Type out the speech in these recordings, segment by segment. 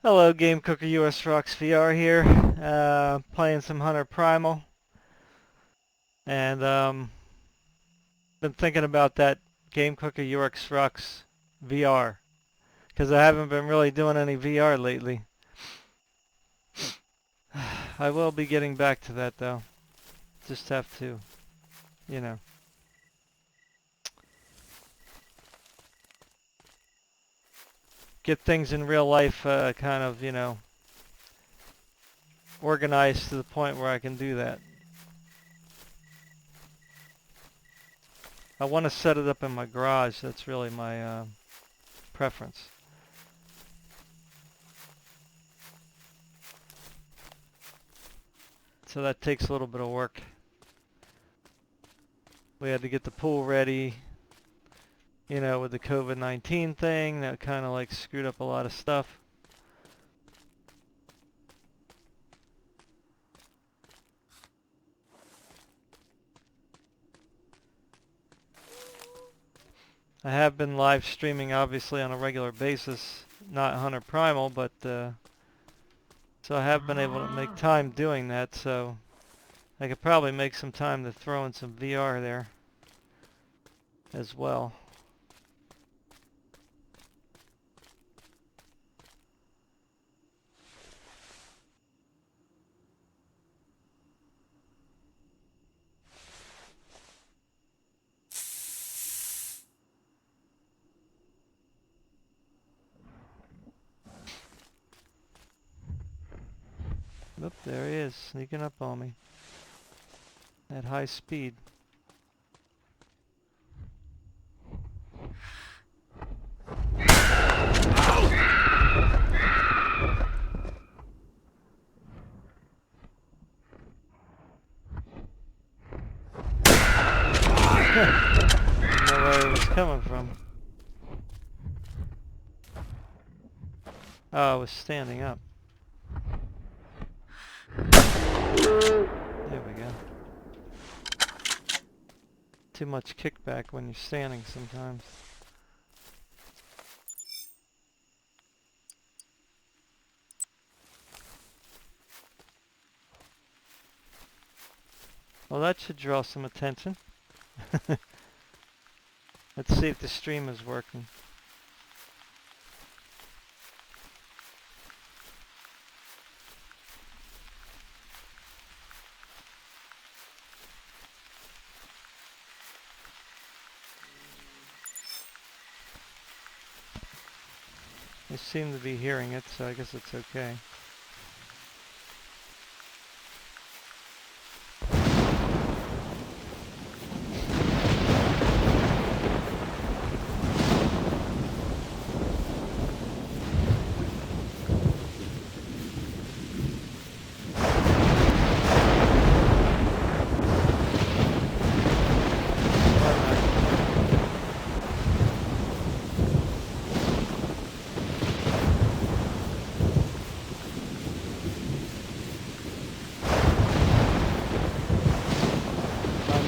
Hello, Game Cooker US Rocks VR here, playing some Hunter Primal, and been thinking about that Game Cooker US Rocks VR, because I haven't been really doing any VR lately. I will be getting back to that though. Just have to, you know, get things in real life kind of, organized to the point where I can do that. I want to set it up in my garage. That's really my preference. So that takes a little bit of work. We had to get the pool ready, with the COVID-19 thing. That kind of like screwed up a lot of stuff. I have been live streaming obviously on a regular basis, not Hunter Primal, but so I have been able to make time doing that, so I could probably make some time to throw in some VR there as well. Oop, there he is, sneaking up on me at high speed. Didn't know where it was coming from. Oh, I was standing up. There we go. Too much kickback when you're standing sometimes. Well, that should draw some attention. Let's see if the stream is working. I seem to be hearing it, so I guess it's okay.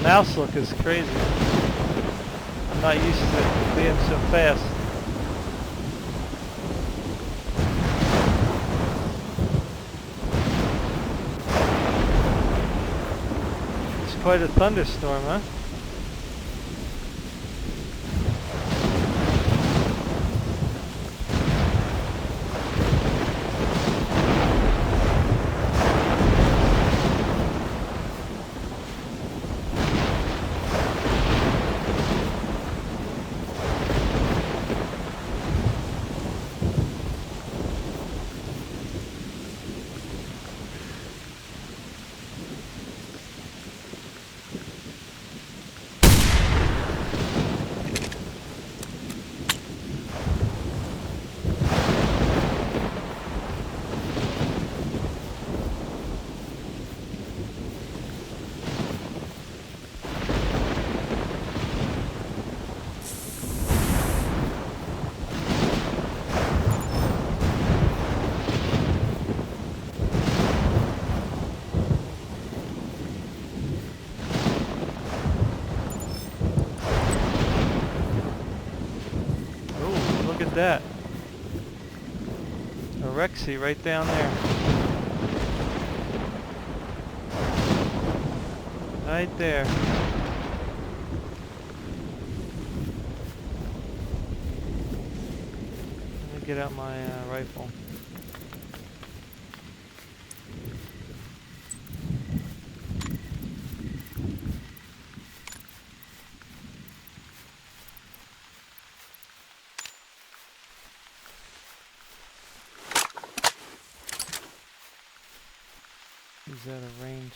Mouse look is crazy. I'm not used to it being so fast. It's quite a thunderstorm, huh? That. A Rexy right down there. Right there. Let me get out my rifle. He's out of range.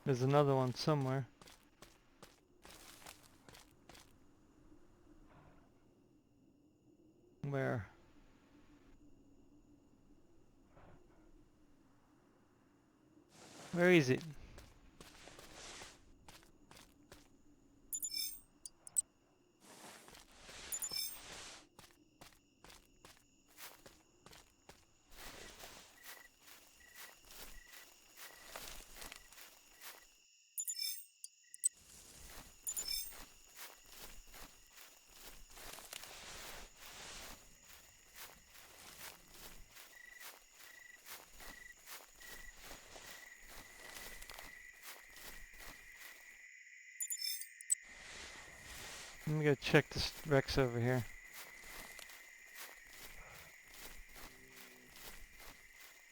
There's another one somewhere. Where? Where is it? Let me go check this Rex over here.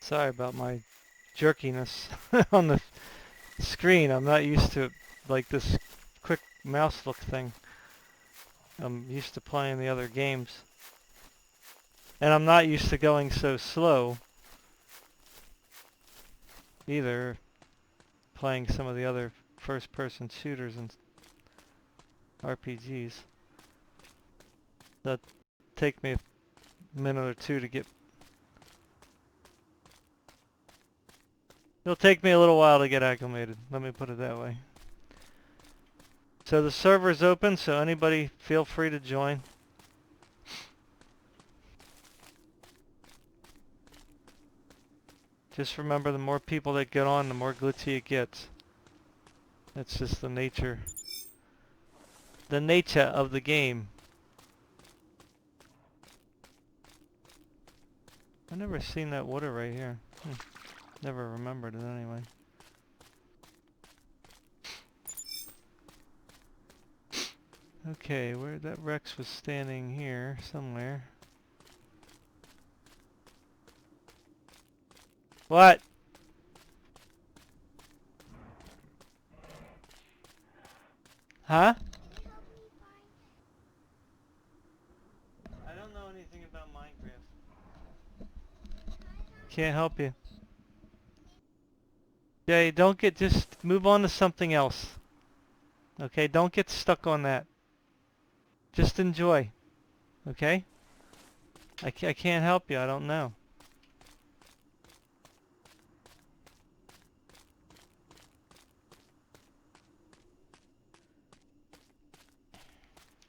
Sorry about my jerkiness on the screen. I'm not used to it, like this quick mouse look thing. I'm used to playing the other games. And I'm not used to going so slow either, playing some of the other first-person shooters and RPGs. That take me a minute or two to get It'll take me a little while to get acclimated. Let me put it that way. So the server's open, so anybody feel free to join. Just remember, the more people that get on, the more glitchy it gets. That's just the nature of the game. I never seen that water right here. Never remembered it anyway. Okay, where that Rex was standing here somewhere. What? Huh? I don't know anything about Minecraft. Can't help you. Jay, just move on to something else. Okay, don't get stuck on that. Just enjoy. Okay? I can't help you, I don't know.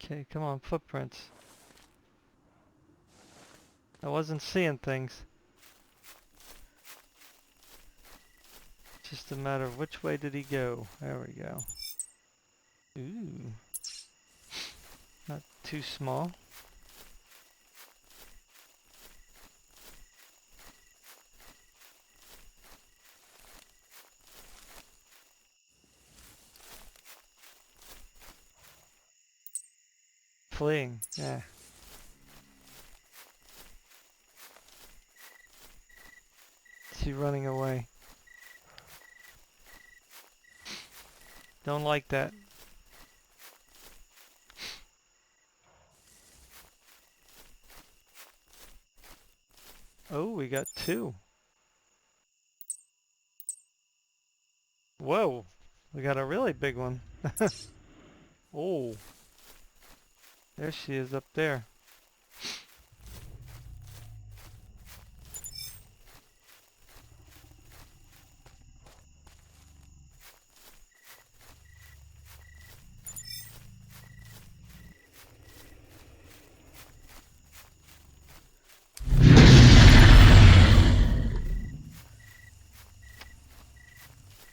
Okay, come on, footprints. I wasn't seeing things. Just a matter of which way did he go. There we go. Ooh. Not too small. Fleeing, yeah. Is he running away? Don't like that. Oh, we got two. Whoa, we got a really big one. Oh, there she is up there.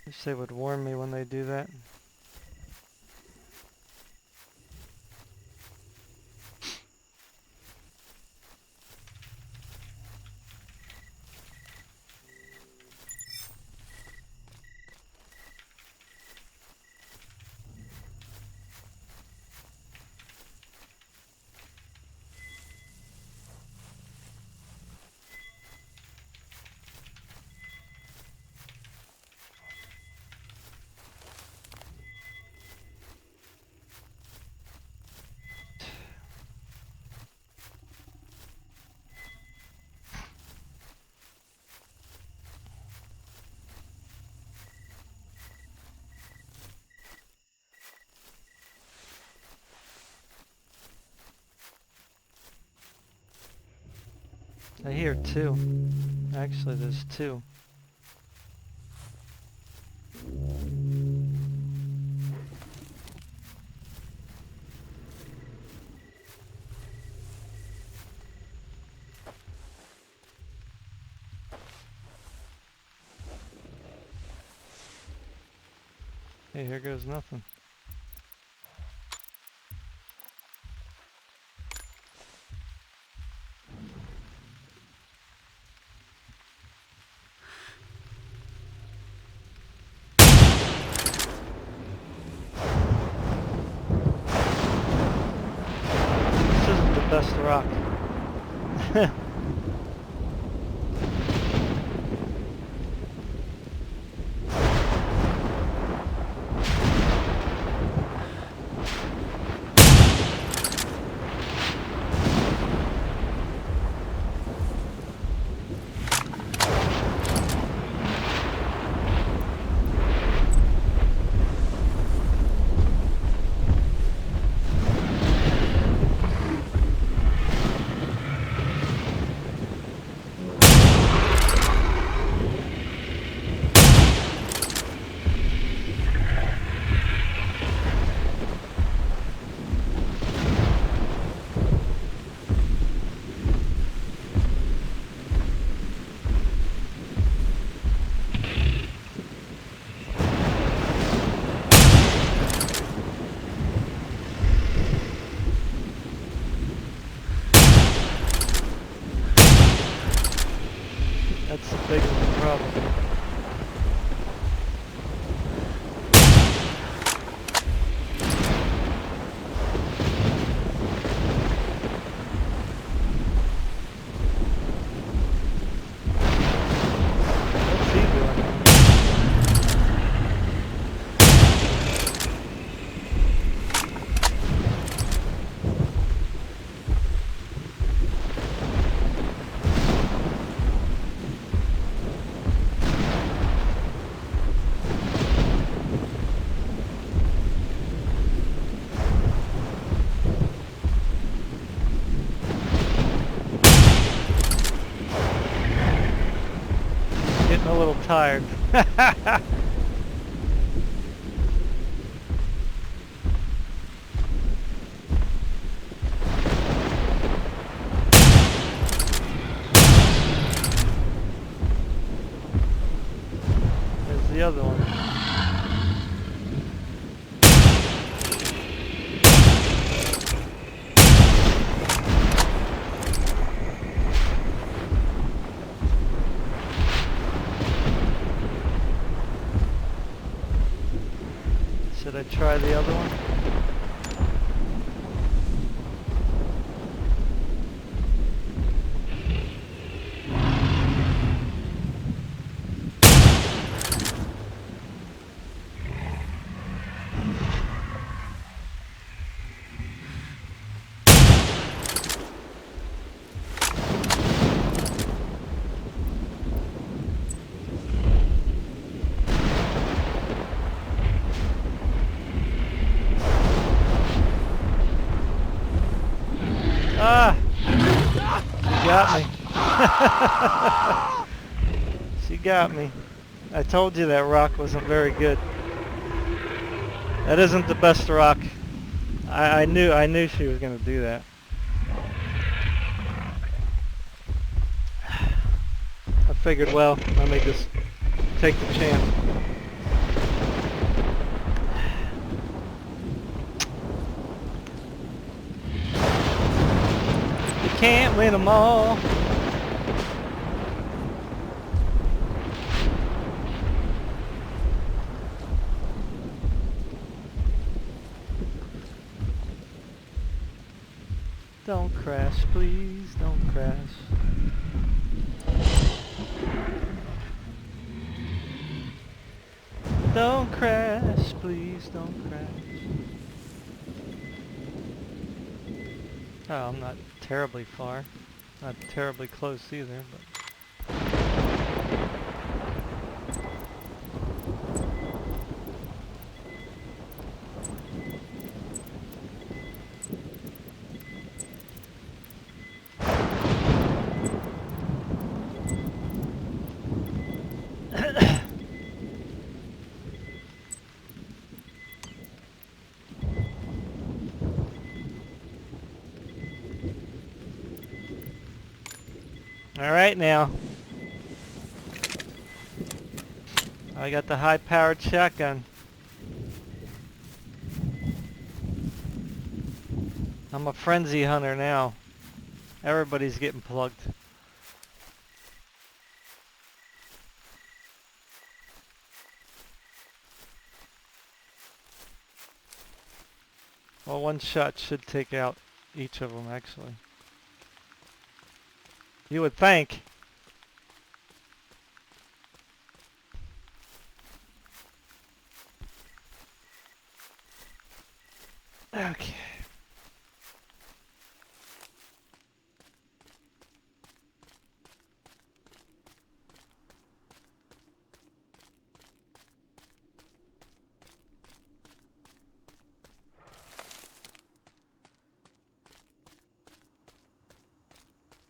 Wish they would warn me when they do that. I hear two. Actually, there's two. Hey, here goes nothing. Best rock. tired. There's the other one. Should I try the other one? Ah! She got me. She got me. I told you that rock wasn't very good. That isn't the best rock. I knew she was gonna do that. I figured, well, let me just take the chance. You can't win them all. Don't crash, please, don't crash. Don't crash, please, don't crash. Oh, I'm not terribly far. Not terribly close either, but... All right now. I got the high-powered shotgun. I'm a frenzy hunter now. Everybody's getting plugged. Well, one shot should take out each of them, actually. You would think. Okay.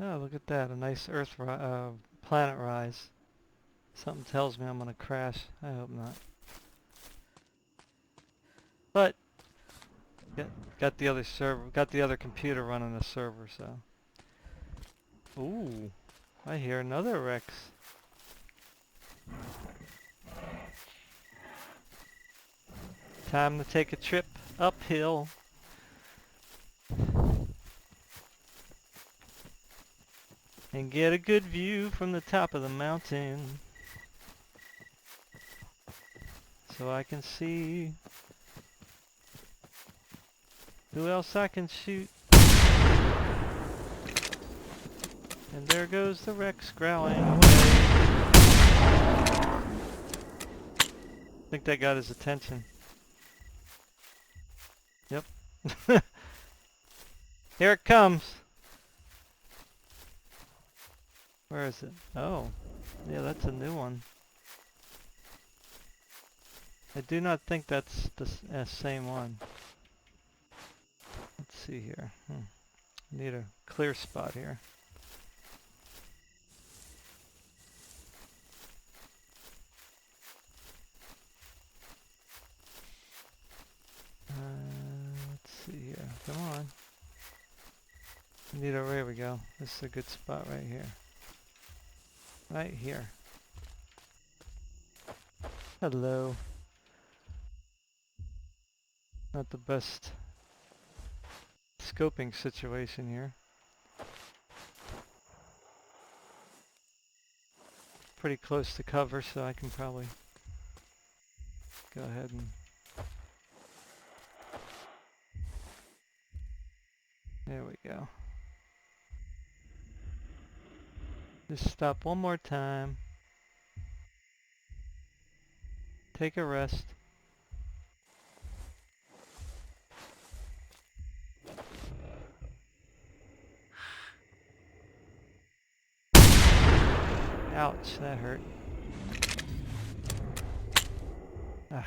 Oh, look at that. A nice planet rise. Something tells me I'm going to crash. I hope not. But, got the other server, got the other computer running the server, so. Ooh, I hear another Rex. Time to take a trip uphill. And get a good view from the top of the mountain. So I can see who else I can shoot. And there goes the Rex growling away. I think that got his attention. Yep. Here it comes. Where is it? Oh, yeah, that's a new one. I do not think that's the same one. Let's see here. Need a clear spot here. see here. Come on. There we go. This is a good spot right here. Right here. Hello. Not the best scoping situation here. Pretty close to cover, so I can probably go ahead and... There we go. Just stop one more time. Take a rest. Ouch, that hurt. Ah.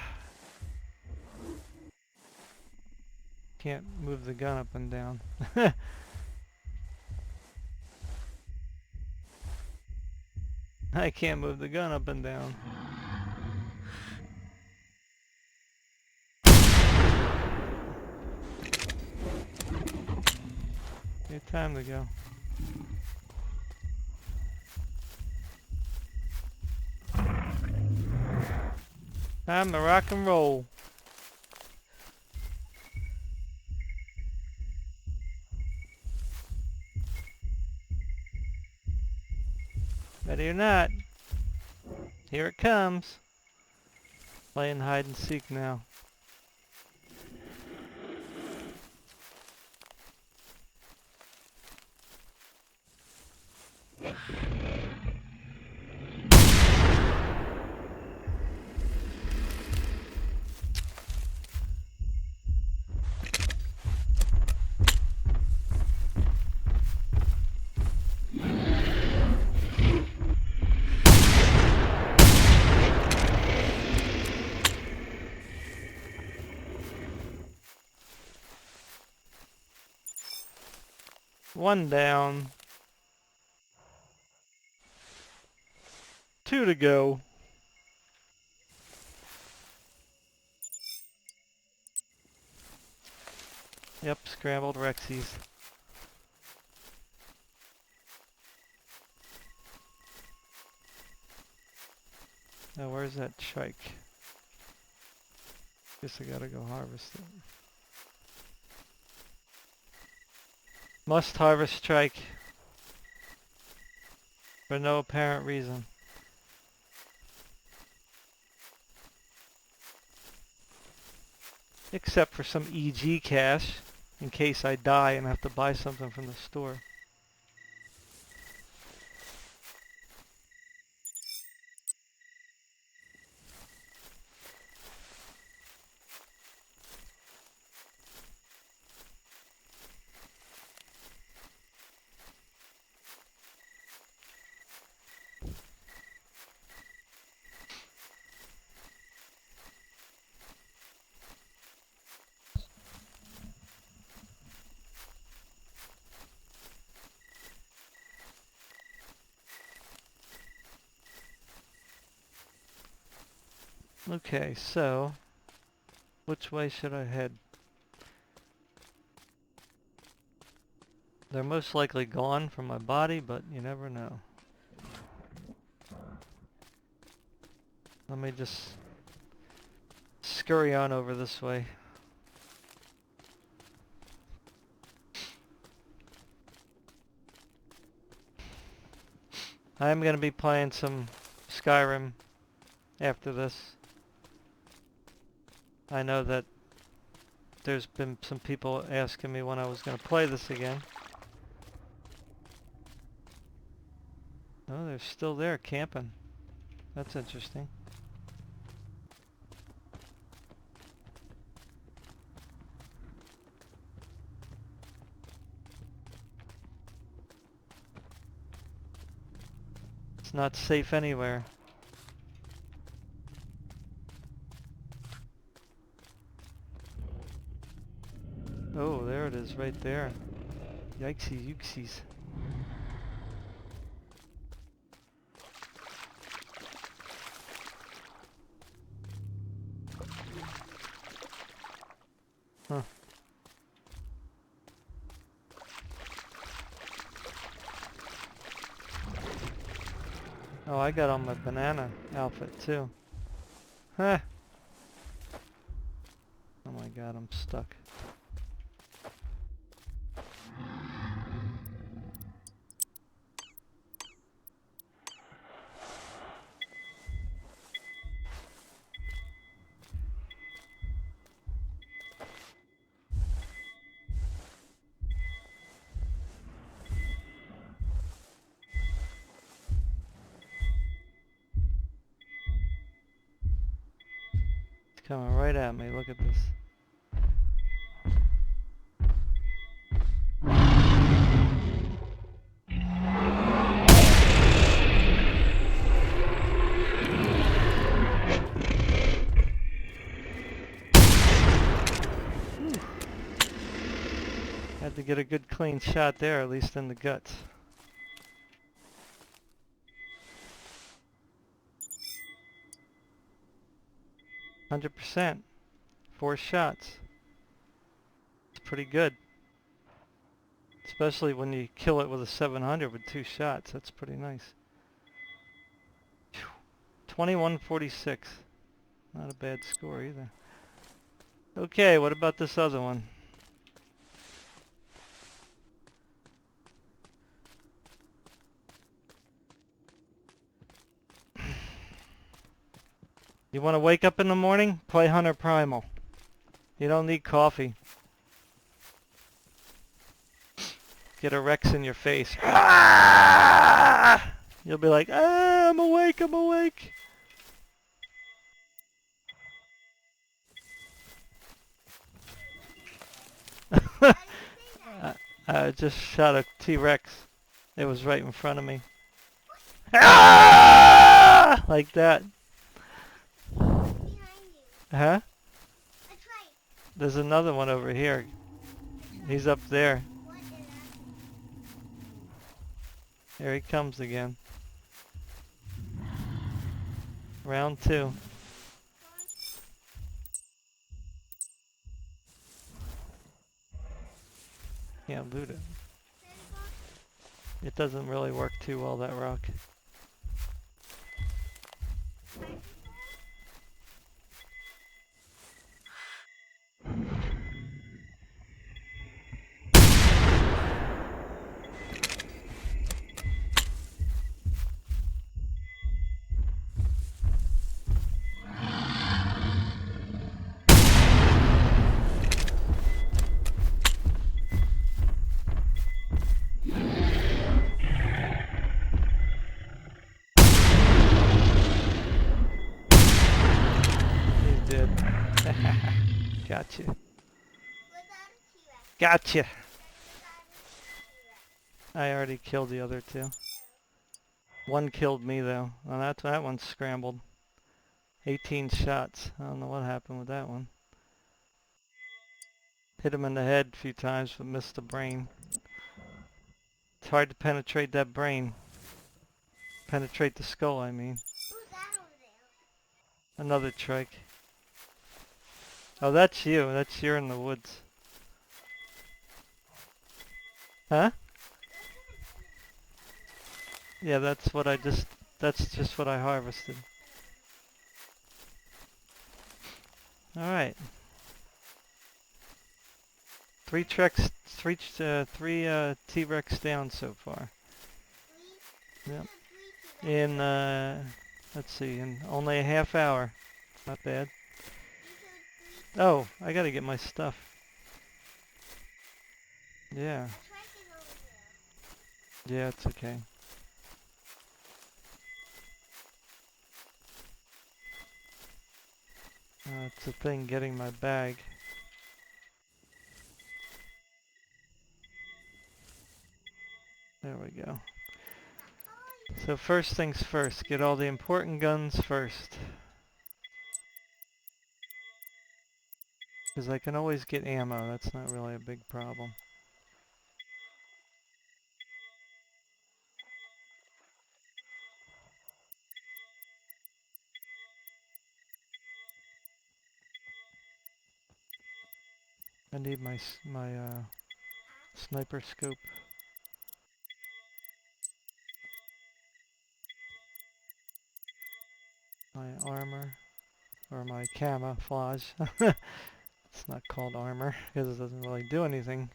Can't move the gun up and down. I can't move the gun up and down. Good time to go. Time to rock and roll. Ready or not, here it comes. Playing hide and seek now. One down. 2 to go. Yep, scrambled Rexies. Now where's that trike? Guess I gotta go harvest it. Must harvest trike. For no apparent reason. Except for some EG cash, in case I die and have to buy something from the store. Okay, so which way should I head? They're most likely gone from my body, but you never know. Let me just scurry on over this way. I'm going to be playing some Skyrim after this. I know that there's been some people asking me when I was going to play this again. Oh, they're still there camping. That's interesting. It's not safe anywhere. Oh, there it is right there. Yikesy yuksies. Huh. Oh, I got on my banana outfit too. Huh. Oh my god, I'm stuck. It's coming right at me. Look at this. Had to get a good clean shot there, at least in the guts. %. 4 shots. It's pretty good. Especially when you kill it with a 700 with 2 shots. That's pretty nice. 2146. Not a bad score either. Okay, what about this other one? You want to wake up in the morning? Play Hunter Primal. You don't need coffee. Get a Rex in your face. Ah! You'll be like, ah, I'm awake, I'm awake. I just shot a T-Rex. It was right in front of me. Ah! Like that. Huh? There's another one over here. He's up there. Here he comes again. Round 2. Can't loot it. It doesn't really work too well, that rock. Gotcha. Gotcha. I already killed the other 2. One killed me though. Well, that one's scrambled. 18 shots. I don't know what happened with that one. Hit him in the head a few times but missed the brain. It's hard to penetrate that brain. Penetrate the skull, I mean. Another trike. Oh, that's you. That's you in the woods. Huh? Yeah, that's just what I harvested. Alright. 3 T-Rex down so far. Yep. In, let's see, in only a half hour. Not bad. Oh, I gotta get my stuff. Yeah. Yeah, it's okay. It's a thing getting my bag. There we go. So first things first, get all the important guns first. Because I can always get ammo, that's not really a big problem. I need my sniper scope. my armor, or my camouflage. It's not called armor because it doesn't really do anything.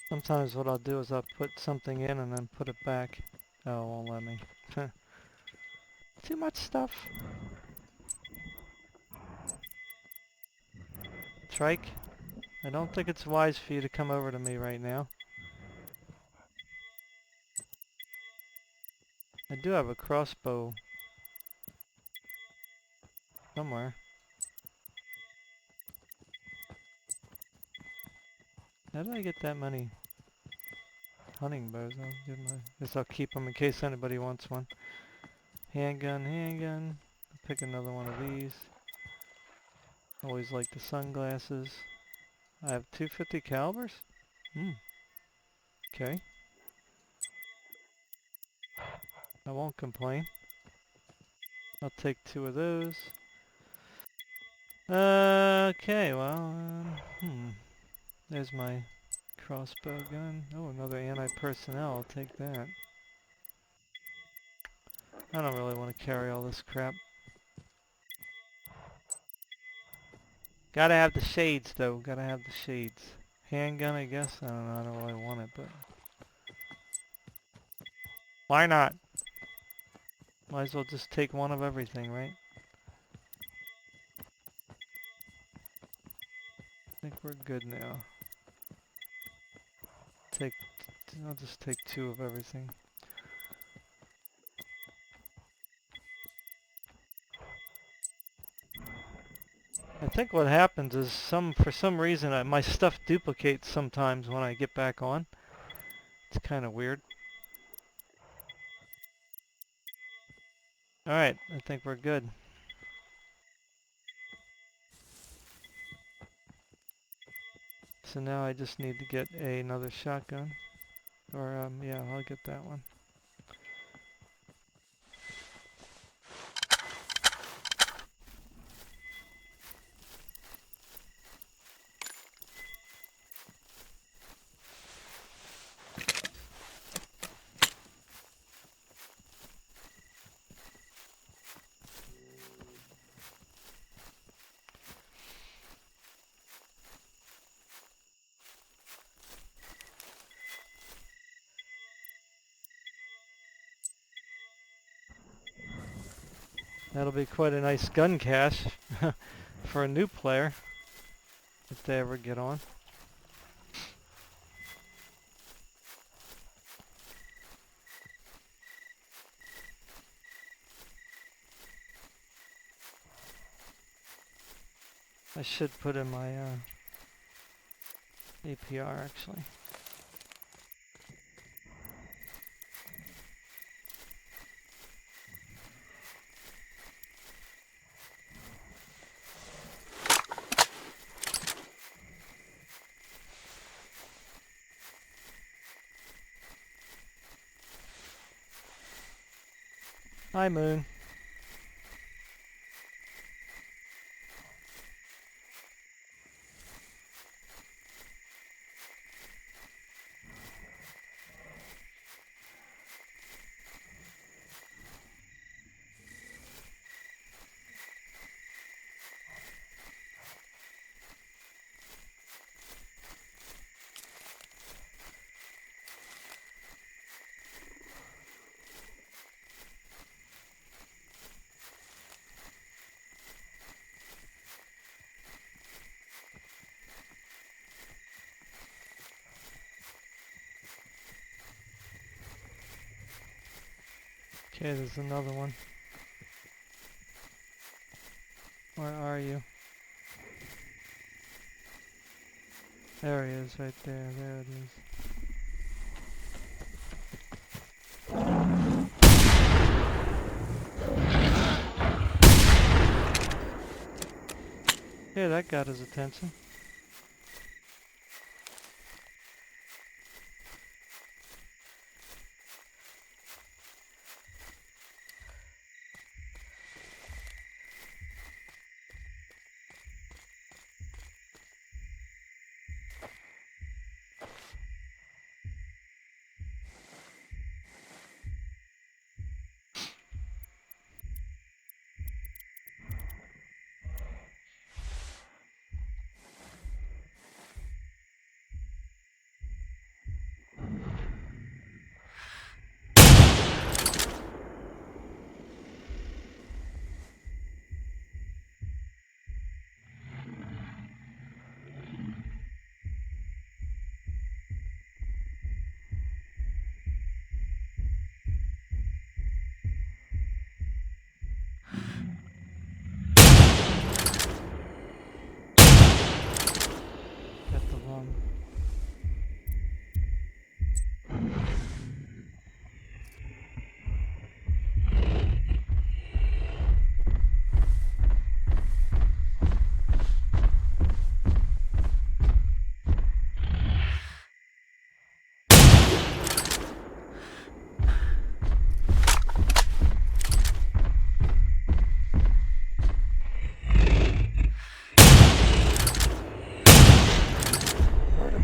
Sometimes what I'll do is I'll put something in and then put it back. Oh, it won't let me. Too much stuff. Trike, I don't think it's wise for you to come over to me right now. I do have a crossbow somewhere. How did I get that many hunting bows? Guess I'll keep them in case anybody wants one. Handgun, handgun. I'll pick another one of these. Always like the sunglasses. I have 250 calibers? Okay. I won't complain. I'll take 2 of those. Okay, well, there's my crossbow gun. Oh, another anti-personnel. I'll take that. I don't really want to carry all this crap. Gotta have the shades, though. Gotta have the shades. Handgun, I guess? I don't know. I don't really want it, but... why not? Might as well just take one of everything, right? I think we're good now. I'll just take 2 of everything. I think what happens is for some reason my stuff duplicates sometimes when I get back on. It's kind of weird. Alright, I think we're good. So now I just need to get another shotgun. Or, yeah, I'll get that one. That'll be quite a nice gun cache for a new player, if they ever get on. I should put in my APR actually. Hi, Moon. Okay, there's another one. Where are you? There he is, right there. There it is. Yeah, that got his attention.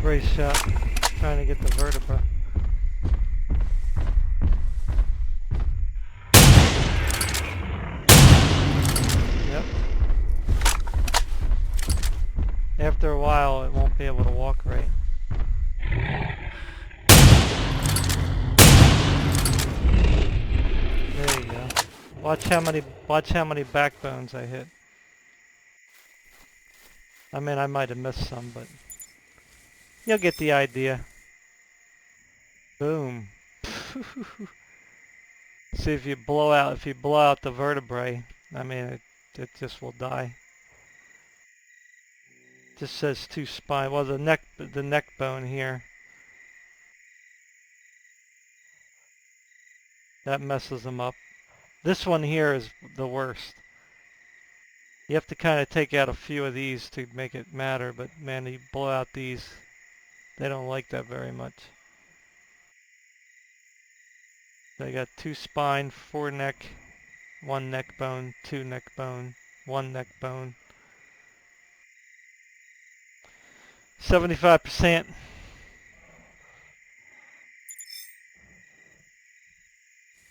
Vertebrae shot. Trying to get the vertebra. Yep. After a while, it won't be able to walk right. There you go. Watch how many backbones I hit. I mean, I might have missed some, but you'll get the idea. Boom. See, if you blow out the vertebrae, I mean, it just will die. Just says 2 spine. Well, the neck bone here. That messes them up. This one here is the worst. You have to kind of take out a few of these to make it matter, but man, you blow out these, they don't like that very much. So you got 2 spine, 4 neck, 1 neck bone, 2 neck bone, 1 neck bone. 75%.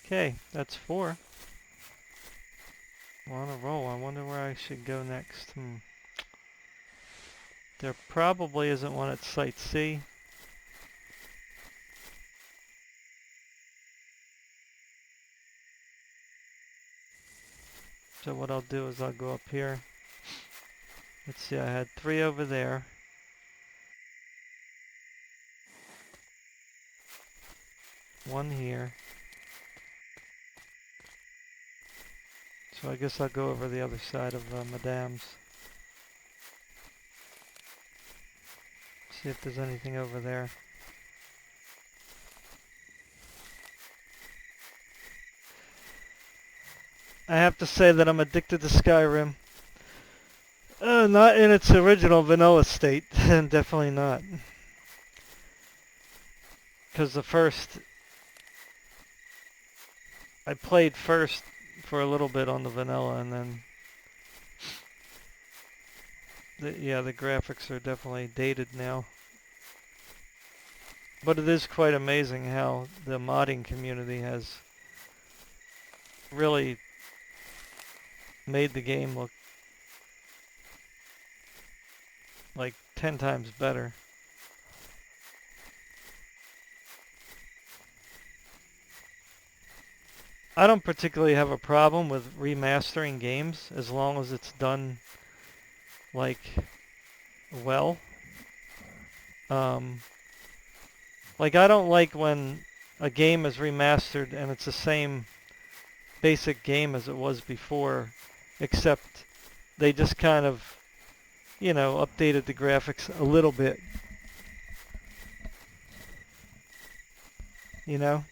Okay, that's 4. We're on a roll. I wonder where I should go next. There probably isn't one at Site C. So what I'll do is I'll go up here. Let's see, I had 3 over there. One here. So I guess I'll go over the other side of Madame's. See if there's anything over there. I have to say that I'm addicted to Skyrim. Not in its original vanilla state. Definitely not. Because I played first for a little bit on the vanilla, and then the graphics are definitely dated now. But it is quite amazing how the modding community has really made the game look like 10 times better. I don't particularly have a problem with remastering games as long as it's done like well. Like I don't like when a game is remastered and it's the same basic game as it was before, except they just kind of, you know, updated the graphics a little bit. You know?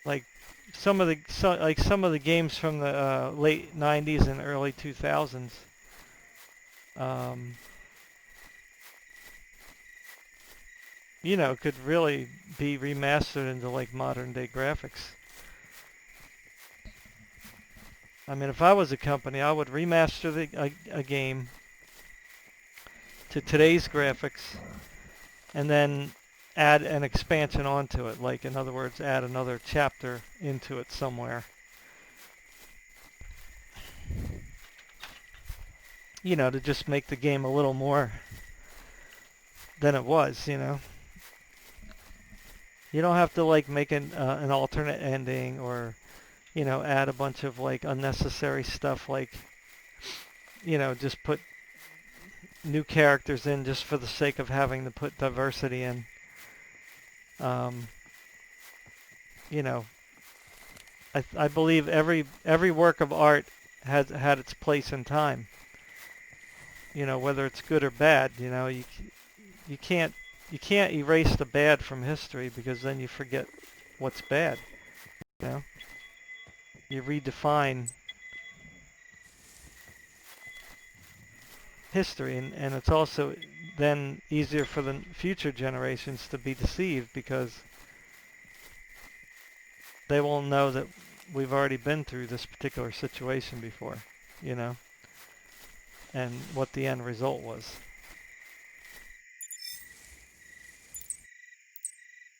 Like some of the games from the late 90s and early 2000s. You know, could really be remastered into like modern day graphics. I mean, if I was a company, I would remaster a game to today's graphics and then add an expansion onto it. Like, in other words, add another chapter into it somewhere. You know, to just make the game a little more than it was, you know. You don't have to like make an alternate ending or, you know, add a bunch of like unnecessary stuff like, you know, just put new characters in just for the sake of having to put diversity in. You know, I believe every work of art has had its place in time. you know, whether it's good or bad. You know, you can't erase the bad from history, because then you forget what's bad. You know, you redefine history, and it's also then easier for the future generations to be deceived, because they won't know that we've already been through this particular situation before, you know, and what the end result was.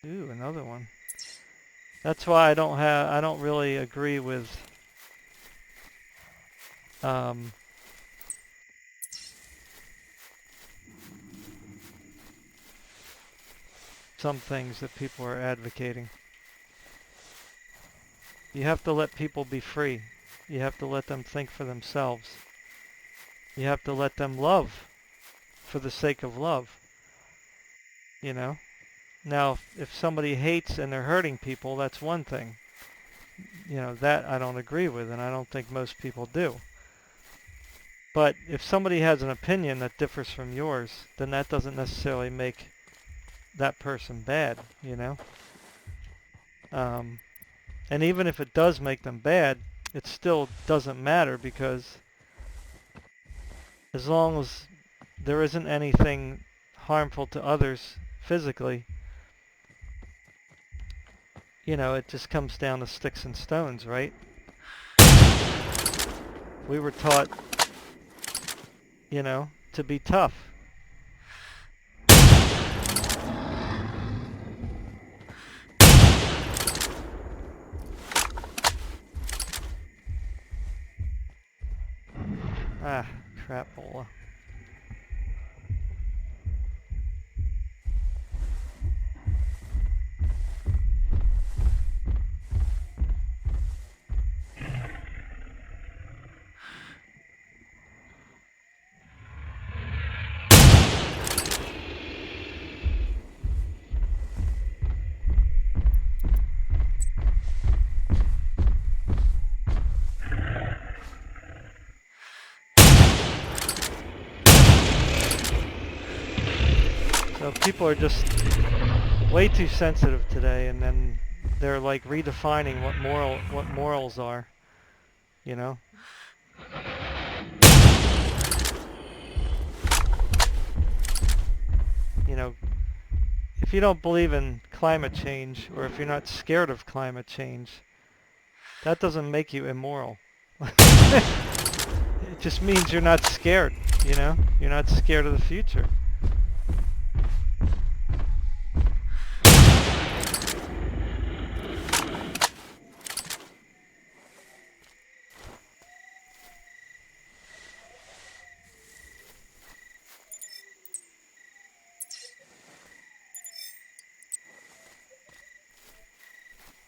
Ooh, another one. That's why I don't really agree with some things that people are advocating. You have to let people be free. You have to let them think for themselves. You have to let them love for the sake of love, you know? Now, if somebody hates and they're hurting people, that's one thing. You know, that I don't agree with, and I don't think most people do. But if somebody has an opinion that differs from yours, then that doesn't necessarily make that person bad, you know? And even if it does make them bad, it still doesn't matter, because as long as there isn't anything harmful to others physically, you know, it just comes down to sticks and stones, right? We were taught, you know, to be tough. Ah, crapola. So people are just way too sensitive today, and then they're like redefining what morals are, you know? You know, if you don't believe in climate change, or if you're not scared of climate change, that doesn't make you immoral. It just means you're not scared, you know? You're not scared of the future.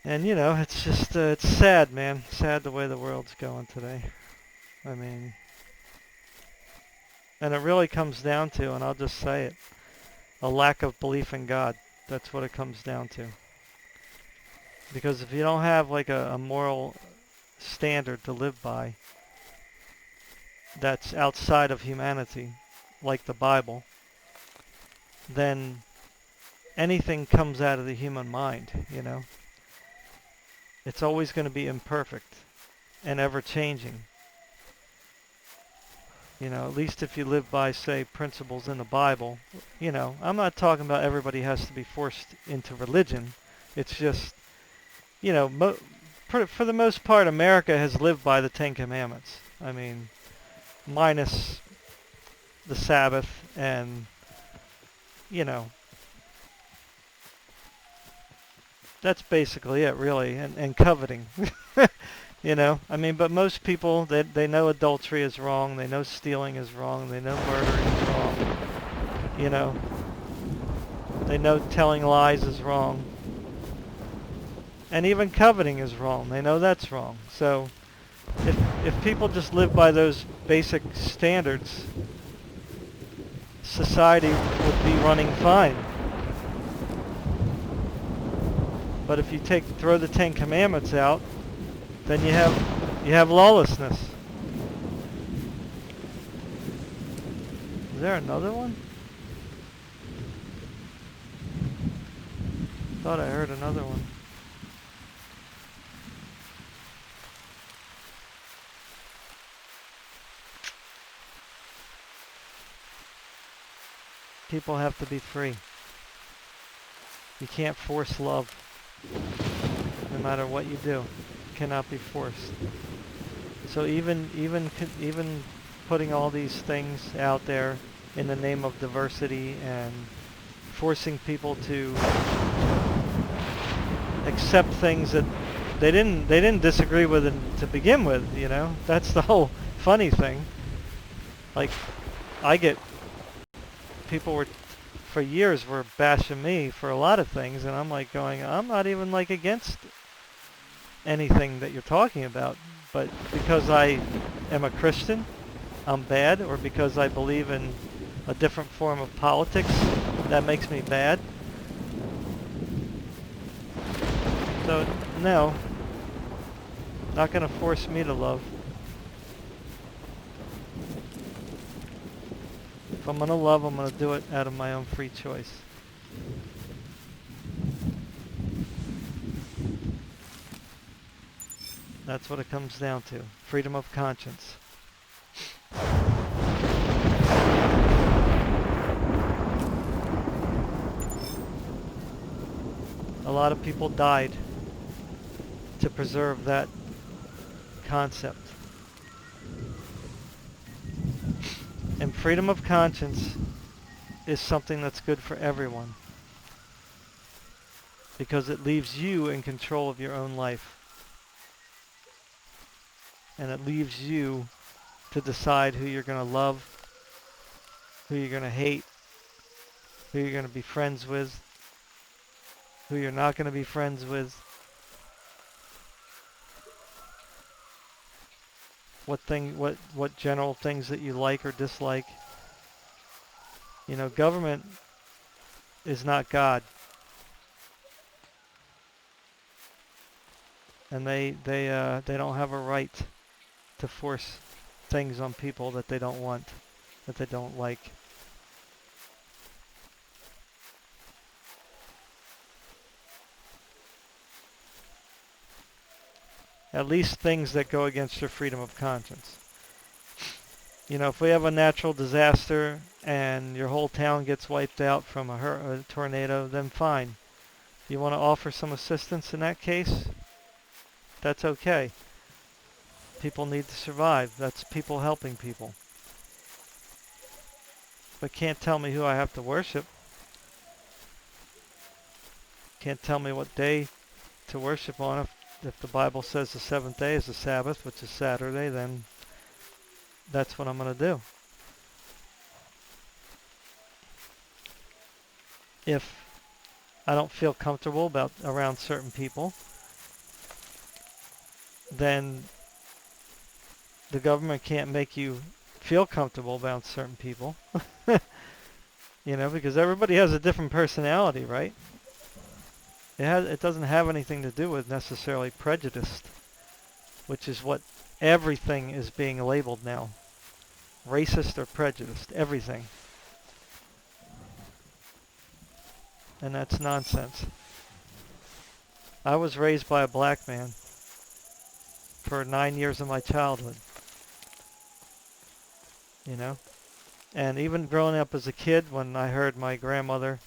And you know, it's just, it's sad, man. Sad the way the world's going today. I mean, and it really comes down to, and I'll just say it, a lack of belief in God. That's what it comes down to. Because if you don't have like a moral standard to live by that's outside of humanity, like the Bible, then anything comes out of the human mind, you know? It's always going to be imperfect and ever-changing. You know, at least if you live by, say, principles in the Bible. You know, I'm not talking about everybody has to be forced into religion. It's just, you know, for the most part, America has lived by the Ten Commandments. I mean, minus the Sabbath and, you know, that's basically it, really, and coveting. You know, I mean, but most people, they know adultery is wrong, they know stealing is wrong, they know murdering is wrong, you know, they know telling lies is wrong, and even coveting is wrong. They know that's wrong. So if people just live by those basic standards, society would be running fine. But if you throw the Ten Commandments out, then you have lawlessness. Is there another one? Thought I heard another one. People have to be free. You can't force love. No matter what you do, it cannot be forced. So even putting all these things out there in the name of diversity and forcing people to accept things that they didn't disagree with to begin with, you know? That's the whole funny thing. Like, I get people for years were bashing me for a lot of things, and I'm like going, I'm not even like against anything that you're talking about, but because I am a Christian, I'm bad, or because I believe in a different form of politics, that makes me bad. So, no, not going to force me to love. If I'm going to love, I'm going to do it out of my own free choice. That's what it comes down to. Freedom of conscience. A lot of people died to preserve that concept. And freedom of conscience is something that's good for everyone, because it leaves you in control of your own life. And it leaves you to decide who you're going to love, who you're going to hate, who you're going to be friends with, who you're not going to be friends with, what general things that you like or dislike. You know, government is not God. And they don't have a right to force things on people that they don't want, that they don't like. At least things that go against your freedom of conscience. You know, if we have a natural disaster and your whole town gets wiped out from a tornado, then fine. You want to offer some assistance in that case? That's okay. People need to survive. That's people helping people. But can't tell me who I have to worship. Can't tell me what day to worship on. If the Bible says the seventh day is the Sabbath, which is Saturday, then that's what I'm going to do. If I don't feel comfortable around certain people, then the government can't make you feel comfortable about certain people. You know, because everybody has a different personality, right? It doesn't have anything to do with necessarily prejudice, which is what everything is being labeled now. Racist or prejudiced, everything. And that's nonsense. I was raised by a black man for 9 years of my childhood. You know? And even growing up as a kid, when I heard my grandmother,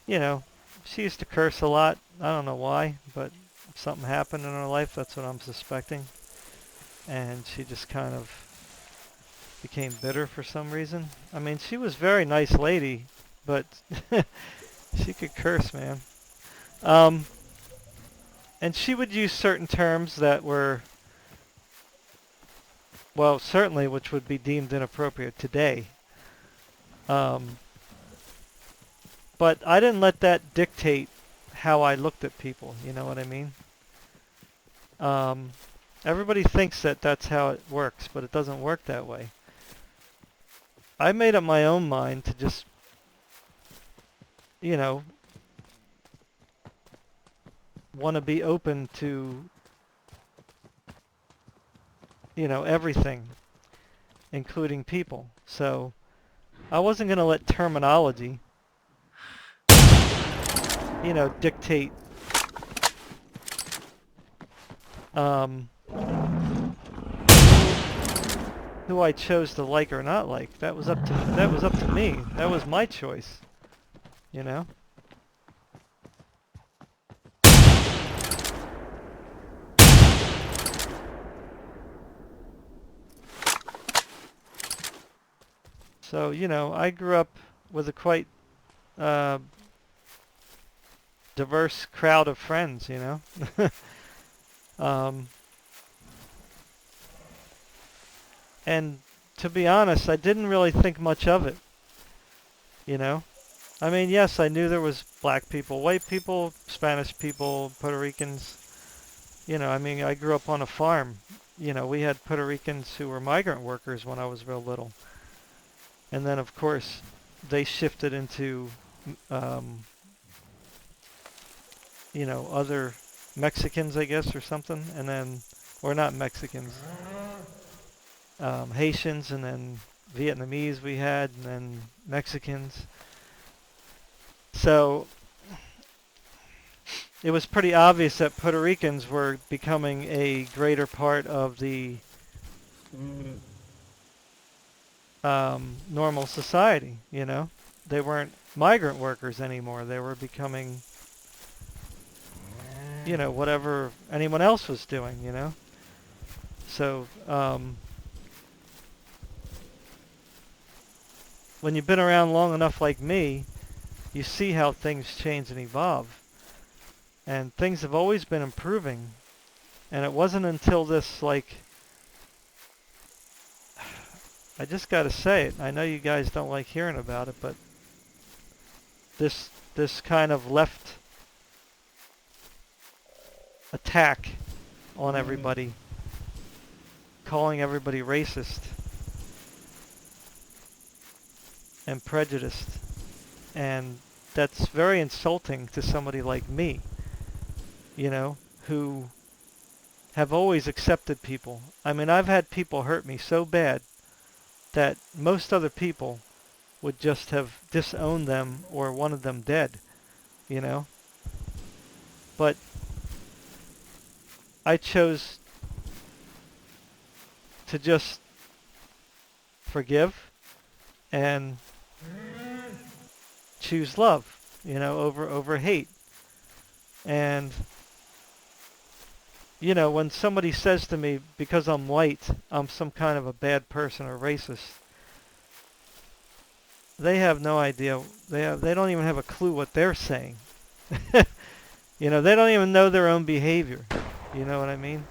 you know, she used to curse a lot. I don't know why, but something happened in her life. That's what I'm suspecting. And she just kind of became bitter for some reason. I mean, she was a very nice lady, but she could curse, man. And she would use certain terms that were, well, certainly which would be deemed inappropriate today. But I didn't let that dictate how I looked at people, you know what I mean? Everybody thinks that that's how it works, but it doesn't work that way. I made up my own mind to just, you know, want to be open to, you know, everything, including people. So I wasn't going to let terminology, dictate um, who I chose to like or not like. That was up to me. That was my choice, you know? So, I grew up with a quite uh, diverse crowd of friends, um, and to be honest, I didn't really think much of it, you know? I mean, yes, I knew there was black people, white people, Spanish people, Puerto Ricans. I mean, I grew up on a farm. We had Puerto Ricans who were migrant workers when I was real little. And then, of course, they shifted into, um, other Mexicans, I guess, or something. And then, or not Mexicans, Haitians, and then Vietnamese we had, and then Mexicans. So it was pretty obvious that Puerto Ricans were becoming a greater part of the normal society, They weren't migrant workers anymore. They were becoming, whatever anyone else was doing. So when you've been around long enough like me, you see how things change and evolve. And things have always been improving. And it wasn't until this, like, I just got to say it. I know you guys don't like hearing about it, but this kind of left attack on everybody, calling everybody racist and prejudiced. And that's very insulting to somebody like me, who have always accepted people. I mean, I've had people hurt me so bad that most other people would just have disowned them or wanted them dead, you know? But I chose to just forgive and choose love, over hate. And when somebody says to me, because I'm white, I'm some kind of a bad person or racist, they have no idea. They don't even have a clue what they're saying. They don't even know their own behavior. You know what I mean?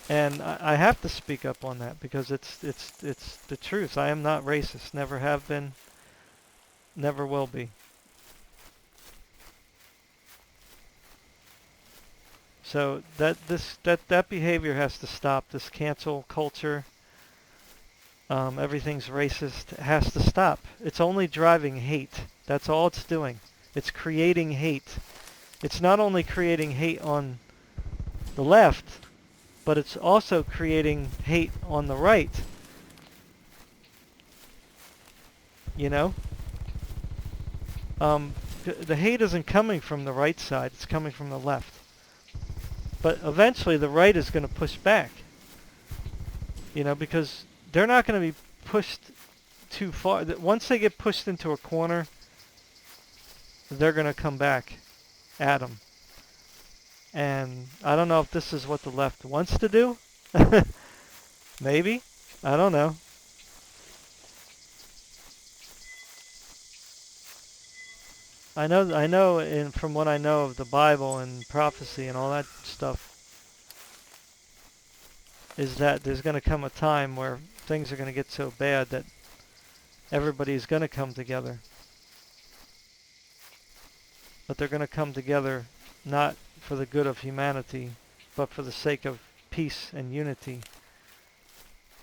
And I have to speak up on that because it's the truth. I am not racist. Never have been. Never will be. So that behavior has to stop. This cancel culture, everything's racist, has to stop. It's only driving hate. That's all it's doing. It's creating hate. It's not only creating hate on the left, but it's also creating hate on the right. The hate isn't coming from the right side. It's coming from the left. But eventually the right is going to push back, because they're not going to be pushed too far. Once they get pushed into a corner, they're going to come back at them. And I don't know if this is what the left wants to do. Maybe. I don't know. I know from what I know of the Bible and prophecy and all that stuff, is that there's going to come a time where things are going to get so bad that everybody's going to come together. But they're going to come together not for the good of humanity, but for the sake of peace and unity.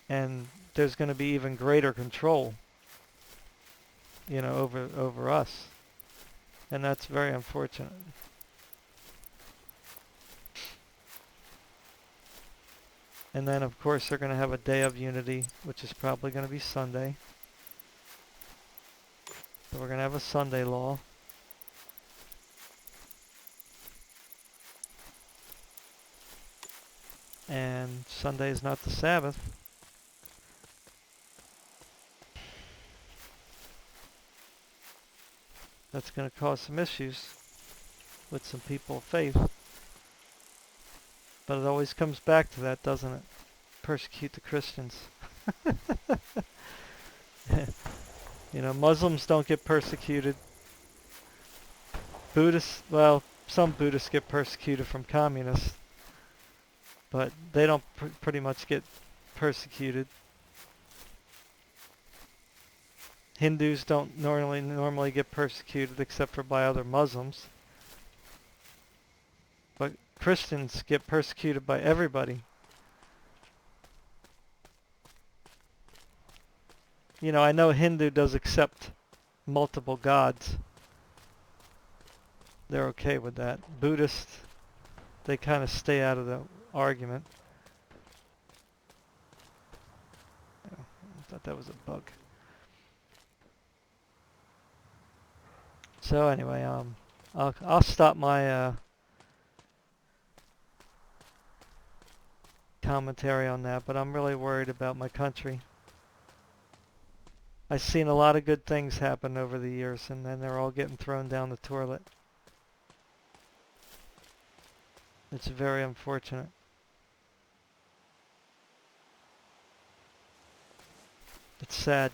And there's going to be even greater control, over us. And that's very unfortunate. And then, of course, they're going to have a day of unity, which is probably going to be Sunday. So we're going to have a Sunday law. And Sunday is not the Sabbath. That's going to cause some issues with some people of faith. But it always comes back to that, doesn't it? Persecute the Christians. You know, Muslims don't get persecuted. Buddhists, well, some Buddhists get persecuted from communists. But they don't pretty much get persecuted. Hindus don't normally get persecuted except for by other Muslims. But Christians get persecuted by everybody. You know, I know Hindu does accept multiple gods. They're okay with that. Buddhists, they kind of stay out of the argument. Oh, I thought that was a bug. So anyway, I'll stop my commentary on that, but I'm really worried about my country. I've seen a lot of good things happen over the years, and then they're all getting thrown down the toilet. It's very unfortunate. It's sad.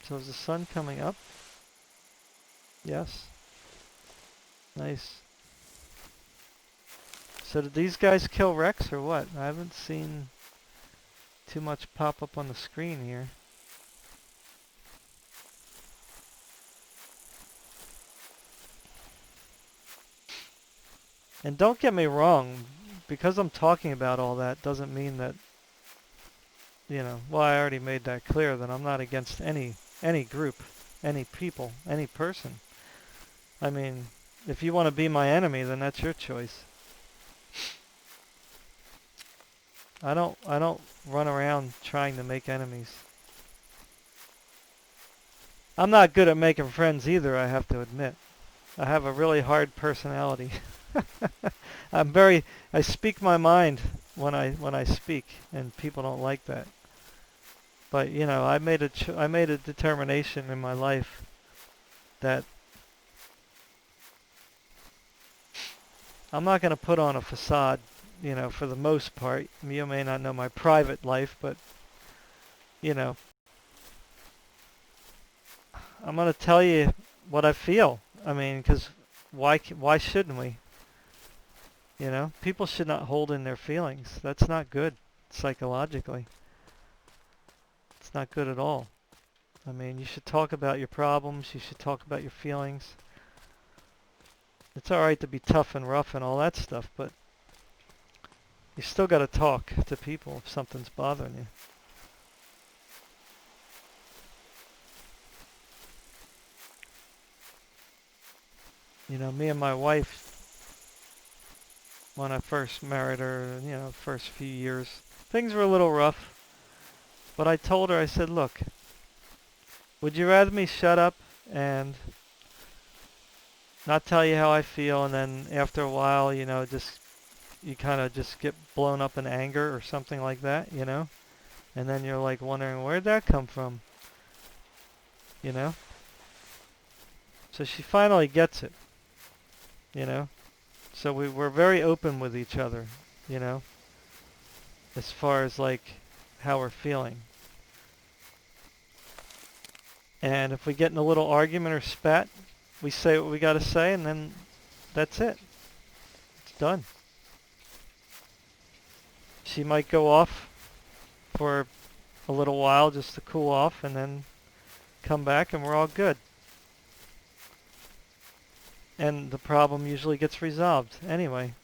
So is the sun coming up? Yes. Nice. So did these guys kill Rex or what? I haven't seen too much pop up on the screen here. And don't get me wrong, because I'm talking about all that doesn't mean that, you know, well, I already made that clear that I'm not against any group, any people, any person. I mean, if you want to be my enemy, then that's your choice. I don't run around trying to make enemies. I'm not good at making friends either, I have to admit. I have a really hard personality. I speak my mind when I speak, and people don't like that. But you know, I made a determination in my life that I'm not going to put on a facade, you know, for the most part. You may not know my private life, but you know, I'm going to tell you what I feel. I mean, because why shouldn't we? You know, people should not hold in their feelings. That's not good psychologically. It's not good at all. I mean, you should talk about your problems. You should talk about your feelings. It's all right to be tough and rough and all that stuff, but you still got to talk to people if something's bothering you. You know, me and my wife, when I first married her, you know, first few years, things were a little rough. But I told her, I said, look, would you rather me shut up and not tell you how I feel, and then after a while, you know, you kind of just get blown up in anger or something like that, you know? And then you're like wondering, where'd that come from? You know? So she finally gets it, you know? So we're very open with each other, you know? As far as like how we're feeling. And if we get in a little argument or spat, we say what we got to say, and then that's it. It's done. She might go off for a little while just to cool off, and then come back, and we're all good. And the problem usually gets resolved anyway.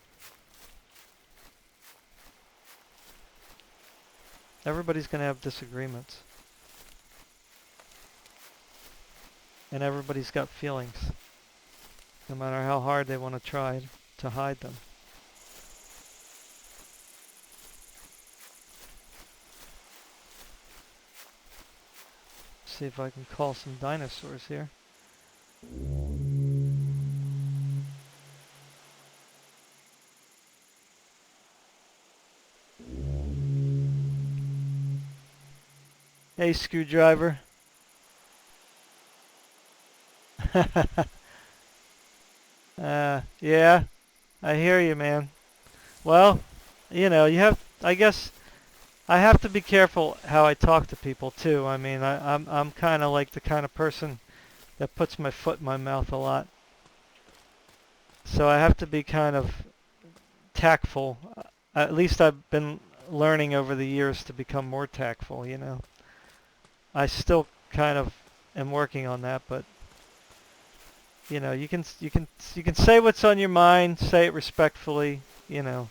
Everybody's going to have disagreements. And everybody's got feelings, no matter how hard they want to try to hide them. See if I can call some dinosaurs here. Hey, Screwdriver. Yeah, I hear you, man. Well, you know, I guess I have to be careful how I talk to people too. I mean, I'm kind of like the kind of person that puts my foot in my mouth a lot. So I have to be kind of tactful. At least I've been learning over the years to become more tactful, you know. I still kind of am working on that, but you know, you can say what's on your mind, say it respectfully, you know.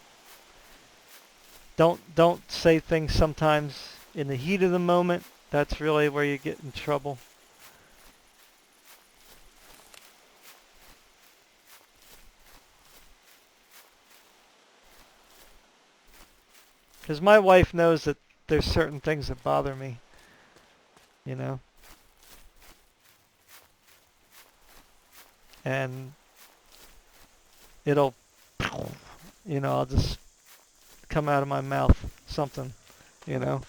Don't say things sometimes in the heat of the moment. That's really where you get in trouble. Because my wife knows that there's certain things that bother me, you know. And it'll, you know, I'll just come out of my mouth something, you know.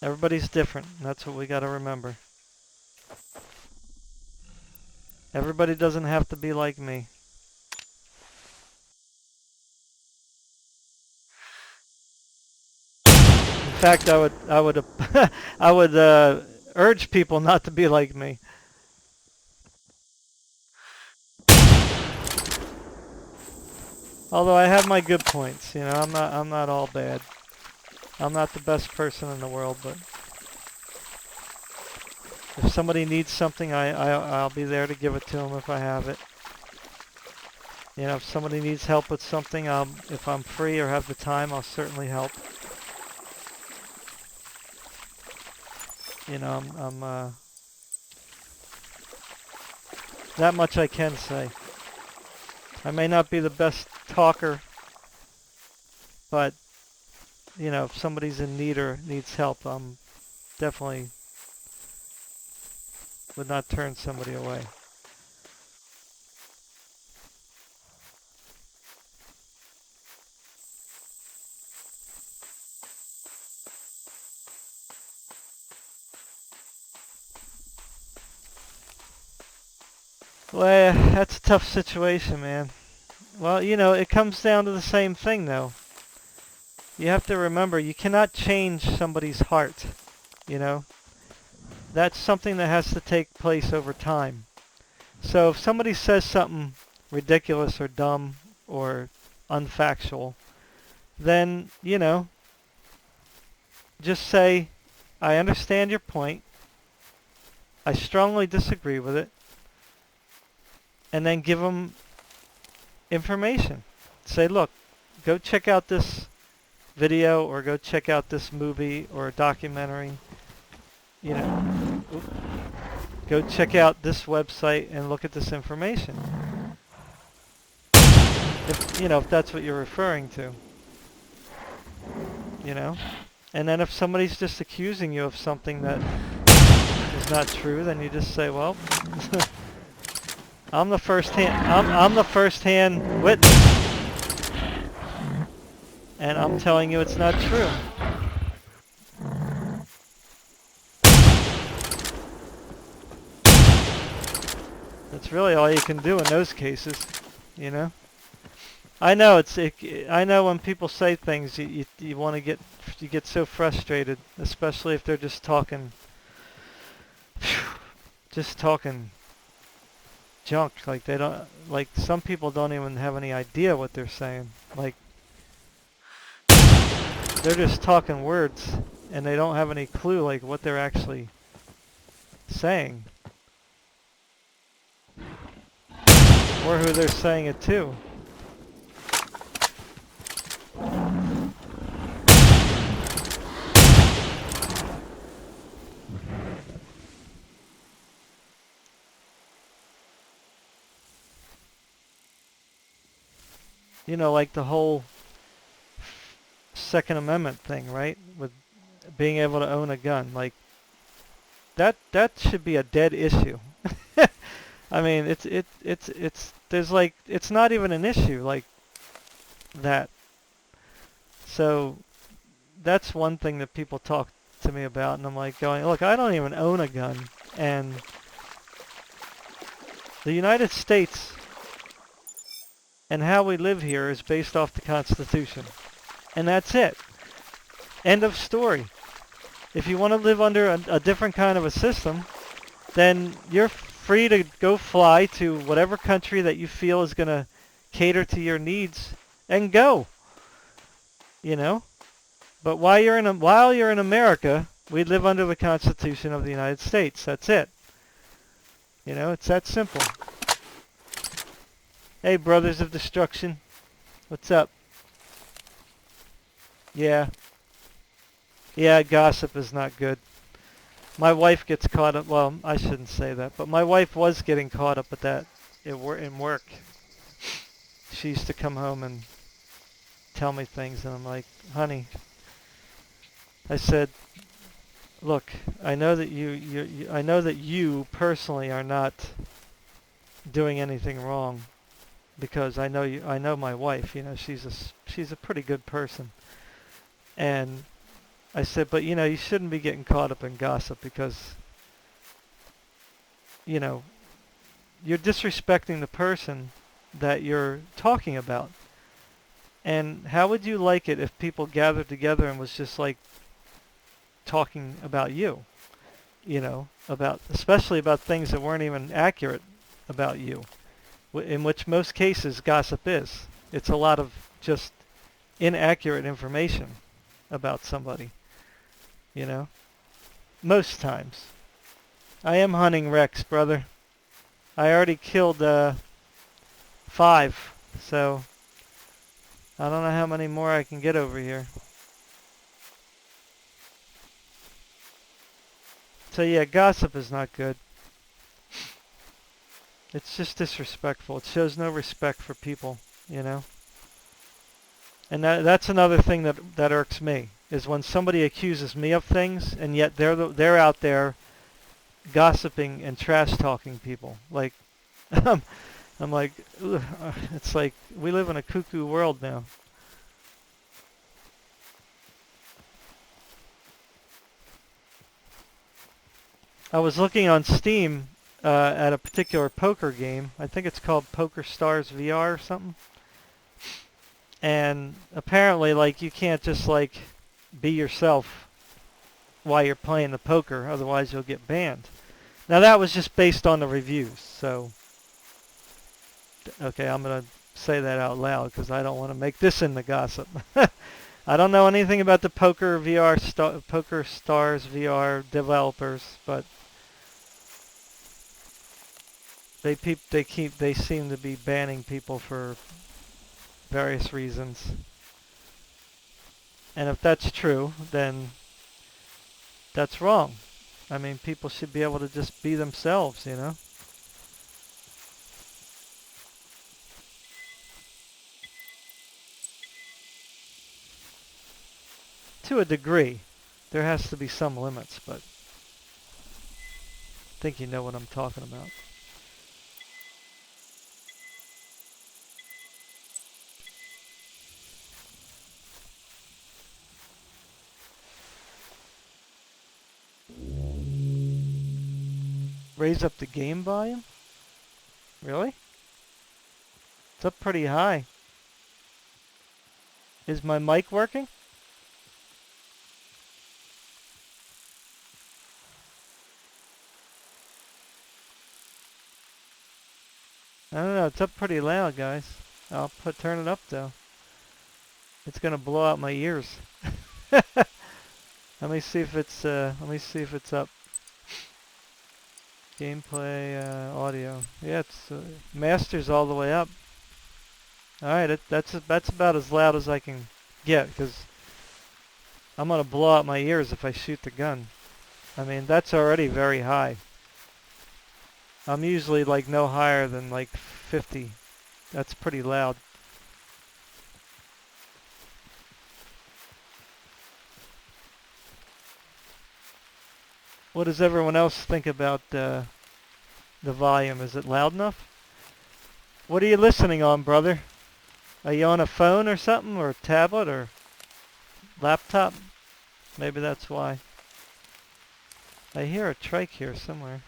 Everybody's different, and that's what we got to remember. Everybody doesn't have to be like me. In fact, I would urge people not to be like me. Although I have my good points, you know, I'm not all bad. I'm not the best person in the world, but if somebody needs something, I'll be there to give it to them if I have it. You know, if somebody needs help with something, if I'm free or have the time, I'll certainly help. You know, that much I can say. I may not be the best talker, but you know, if somebody's in need or needs help, I'm definitely would not turn somebody away. Well, that's a tough situation, man. Well, you know, it comes down to the same thing, though. You have to remember, you cannot change somebody's heart, you know. That's something that has to take place over time. So if somebody says something ridiculous or dumb or unfactual, then, you know, just say, I understand your point. I strongly disagree with it. And then give them information. Say, look, go check out this video or go check out this movie or documentary. You know, go check out this website and look at this information. If, you know, if that's what you're referring to. You know? And then if somebody's just accusing you of something that is not true, then you just say, well, I'm the first-hand witness, and I'm telling you it's not true. That's really all you can do in those cases, you know. I know I know when people say things, you want to get so frustrated, especially if they're just talking junk. Like they don't, like some people don't even have any idea what they're saying. Like they're just talking words and they don't have any clue like what they're actually saying or who they're saying it to. You know, like the whole Second Amendment thing, right? With being able to own a gun. Like, that should be a dead issue. I mean, there's like, it's not even an issue like that. So that's one thing that people talk to me about, and I'm like going, look, I don't even own a gun, and the United States and how we live here is based off the Constitution, and that's it. End of story. If you want to live under a different kind of a system, then you're free to go fly to whatever country that you feel is going to cater to your needs and go. You know? But while you're in America, we live under the Constitution of the United States. That's it. You know, it's that simple. Hey, Brothers of Destruction. What's up? Yeah. Yeah, gossip is not good. My wife gets caught up. Well, I shouldn't say that, but my wife was getting caught up at that in work. She used to come home and tell me things, and I'm like, honey, I said, look, I know that I know that you personally are not doing anything wrong, because I know my wife. You know, she's a pretty good person, and I said, but you know, you shouldn't be getting caught up in gossip, because you know, you're disrespecting the person that you're talking about. And how would you like it if people gathered together and was just like talking about you? You know, especially about things that weren't even accurate about you, in which most cases gossip is. It's a lot of just inaccurate information about somebody, you know, most times. I am hunting Rex, brother. I already killed 5, so I don't know how many more I can get over here. So yeah, gossip is not good. It's just disrespectful. It shows no respect for people, you know. And that's another thing that irks me, is when somebody accuses me of things, and yet they're out there gossiping and trash talking people. Like, I'm like, ugh, it's like we live in a cuckoo world now. I was looking on Steam at a particular poker game. I think it's called Poker Stars VR or something. And apparently, like, you can't just like be yourself while you're playing the poker, otherwise you'll get banned. Now that was just based on the reviews, so okay, I'm gonna say that out loud because I don't want to make this into gossip. I don't know anything about the Poker Stars VR developers, but they seem to be banning people for various reasons. And if that's true, then that's wrong. I mean, people should be able to just be themselves, you know? To a degree. There has to be some limits, but I think you know what I'm talking about. Raise up the game volume? Really? It's up pretty high. Is my mic working? I don't know, it's up pretty loud, guys. I'll turn it up though. It's gonna blow out my ears. Let me see if it's up. Gameplay audio. Yeah, it's master's all the way up. All right, that's about as loud as I can get, because I'm gonna blow out my ears if I shoot the gun. I mean, that's already very high. I'm usually like no higher than like 50. That's pretty loud. What does everyone else think about the volume? Is it loud enough? What are you listening on, brother? Are you on a phone or something, or a tablet, or laptop? Maybe that's why. I hear a trike here somewhere.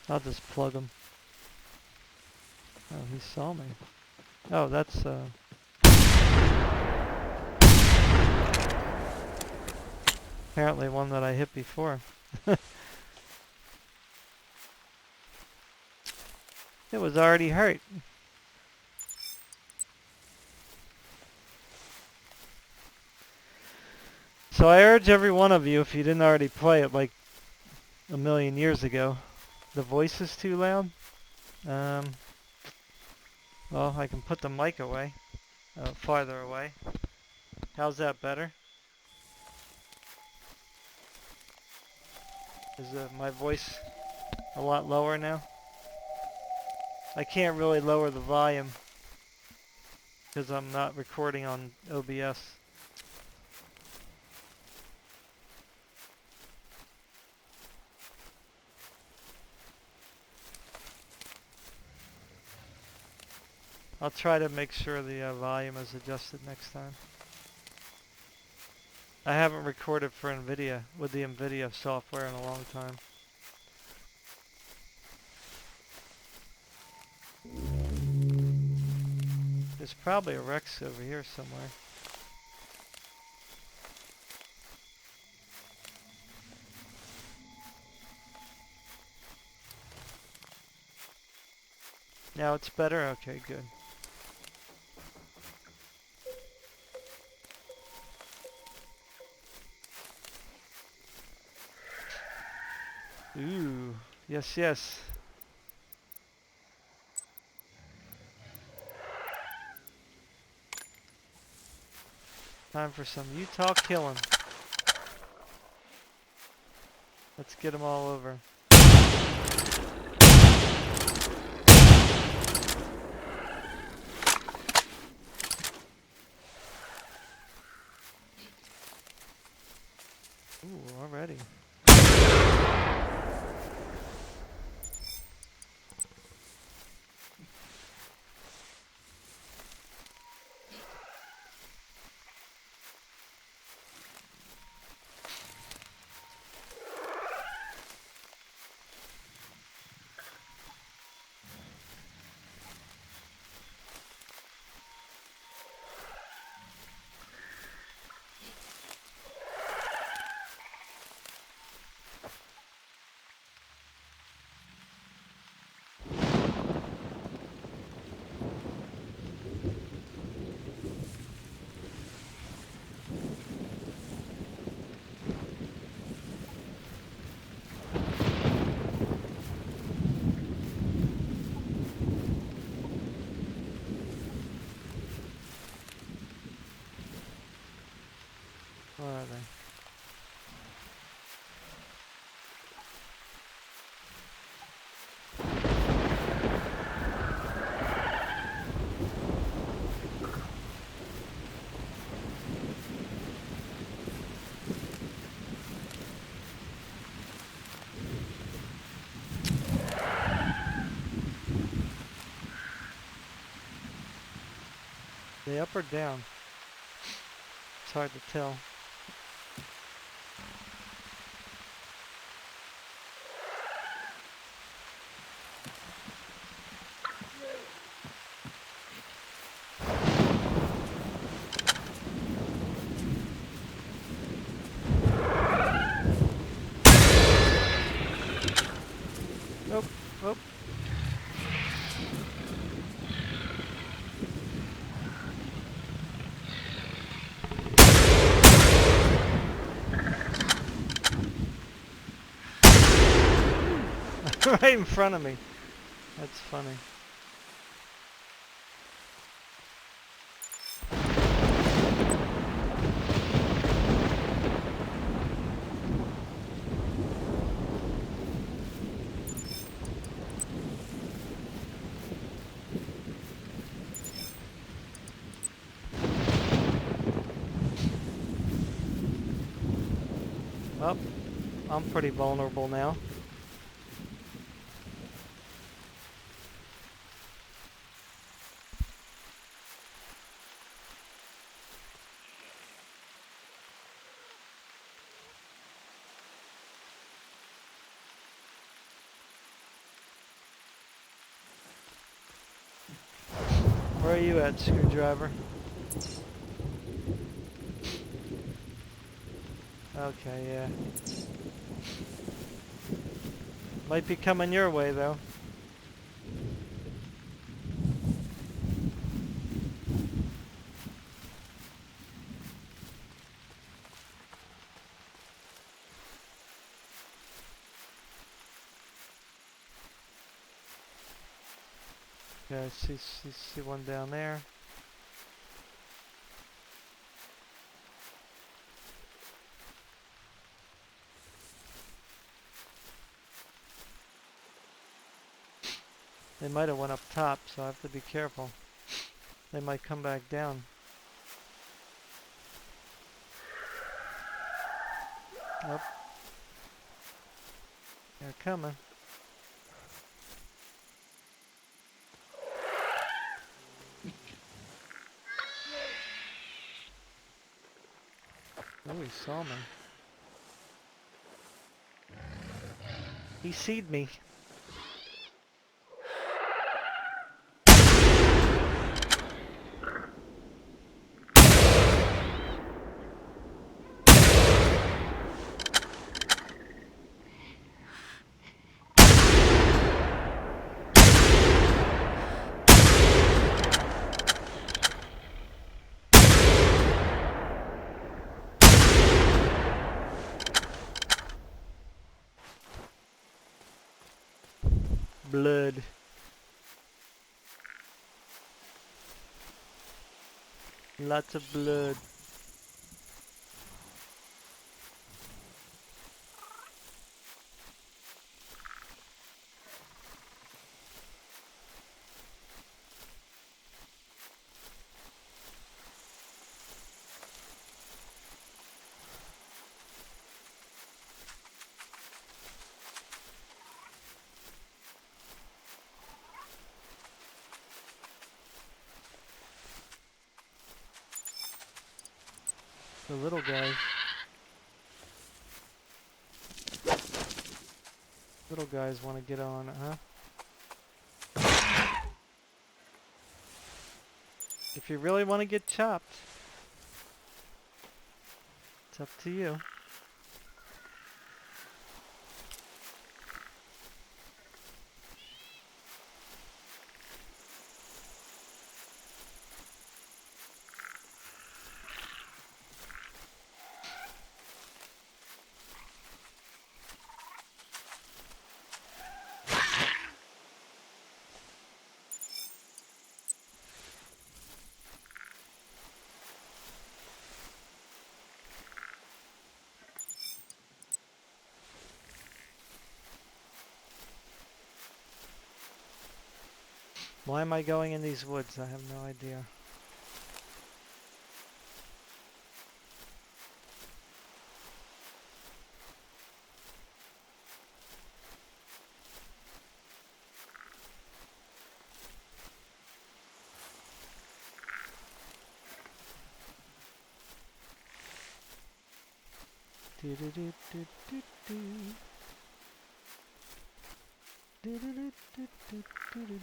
I'll just plug him. Oh, he saw me. Oh, that's apparently one that I hit before. It was already hurt. So I urge every one of you, if you didn't already play it like a million years ago, the voice is too loud. Well, I can put the mic away, farther away. How's that better? Is my voice a lot lower now? I can't really lower the volume because I'm not recording on OBS. I'll try to make sure the volume is adjusted next time. I haven't recorded for NVIDIA with the NVIDIA software in a long time. There's probably a Rex over here somewhere. Now it's better? Okay, good. Ooh, yes, yes. Time for some Utah killing. Let's get them all over. Ooh, already. Where are they? They up or down? It's hard to tell. Nope, nope. Right in front of me. That's funny. Well, I'm pretty vulnerable now. Where are you at, Screwdriver? Okay, yeah. Might be coming your way, though. Yeah, I see one down there. They might have went up top, so I have to be careful. They might come back down. Nope. They're coming. Oh, he saw me. He seed me. Blood. Lots of blood. The little guys. Little guys want to get on it, huh? If you really want to get chopped, it's up to you. Why am I going in these woods? I have no idea. Do do do do do do. Do do do do do do do.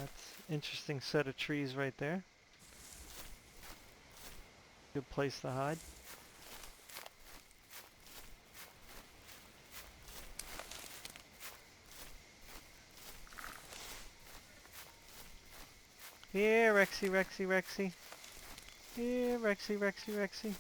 It's an interesting set of trees right there. Good place to hide. Here, Rexy, Rexy, Rexy. Here, Rexy, Rexy, Rexy.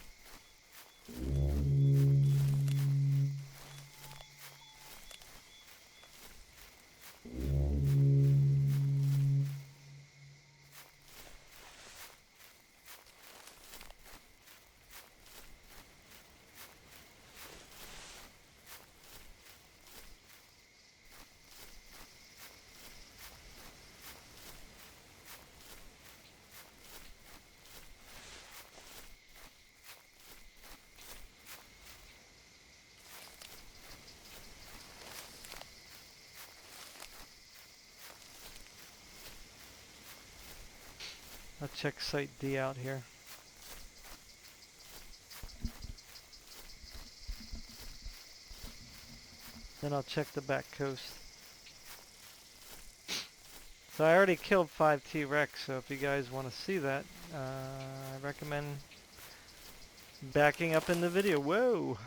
I'll check Site D out here. Then I'll check the back coast. So I already killed 5 T-Rex, so if you guys want to see that, I recommend backing up in the video. Whoa!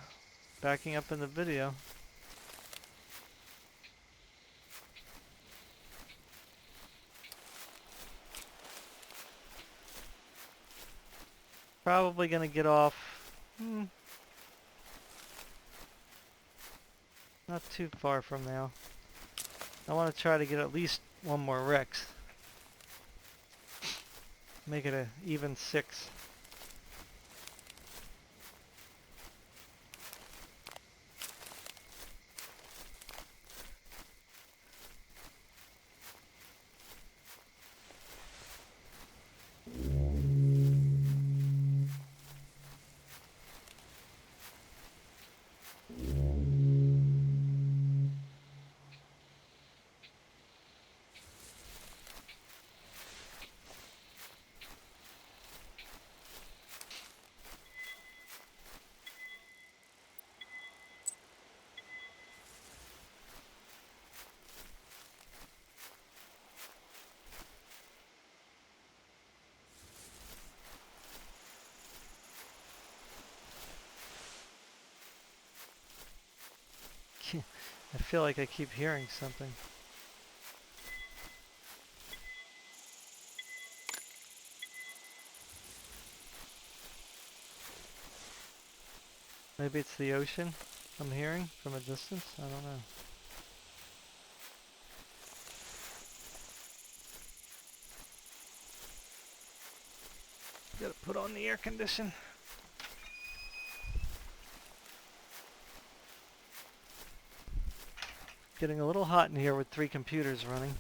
Backing up in the video. Probably going to get off not too far from now. I want to try to get at least one more Rex. Make it an even 6. I feel like I keep hearing something. Maybe it's the ocean I'm hearing from a distance? I don't know. Gotta put on the air condition. Getting a little hot in here with 3 computers running.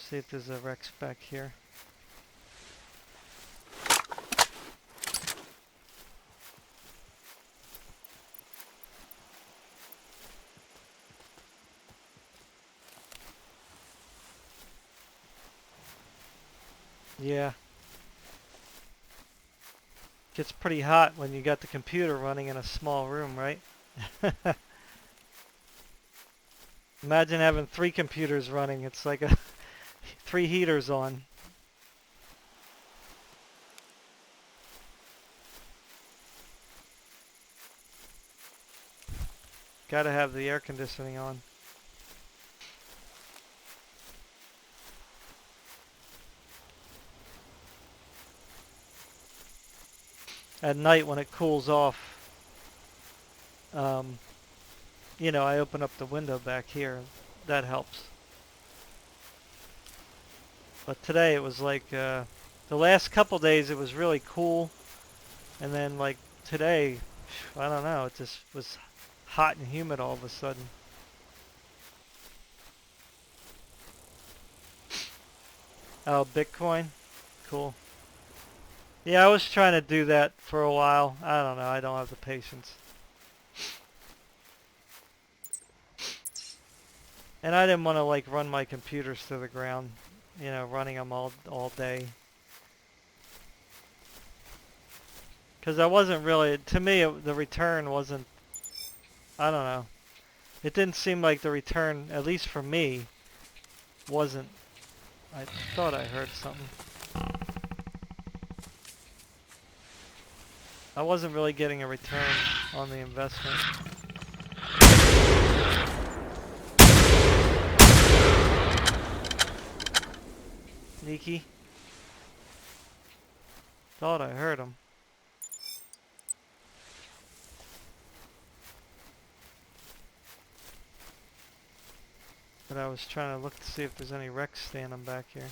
See if there's a Rex back here. Yeah. Gets pretty hot when you got the computer running in a small room, right? Imagine having 3 computers running. It's like 3 heaters on. Gotta have the air conditioning on. At night when it cools off, you know, I open up the window back here. That helps. But today it was like, the last couple days it was really cool. And then like today, I don't know, it just was hot and humid all of a sudden. Oh, Bitcoin? Cool. Yeah, I was trying to do that for a while. I don't know, I don't have the patience. And I didn't want to like run my computers to the ground, you know, running them all day. Because I wasn't really, to me, the return wasn't, I don't know. It didn't seem like the return, at least for me, wasn't, I thought I heard something. I wasn't really getting a return on the investment. Sneaky. Thought I heard him. but I was trying to look to see if there's any wrecks standing back here.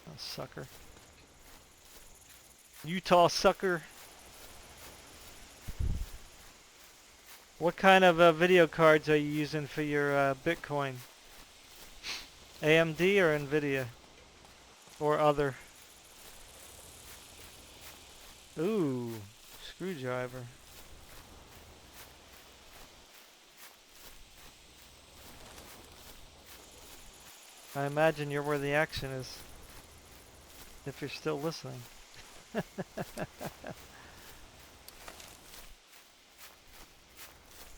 Oh, sucker. Utah sucker. What kind of video cards are you using for your Bitcoin? AMD or NVIDIA? Or other? Ooh, screwdriver. I imagine you're where the action is. If you're still listening.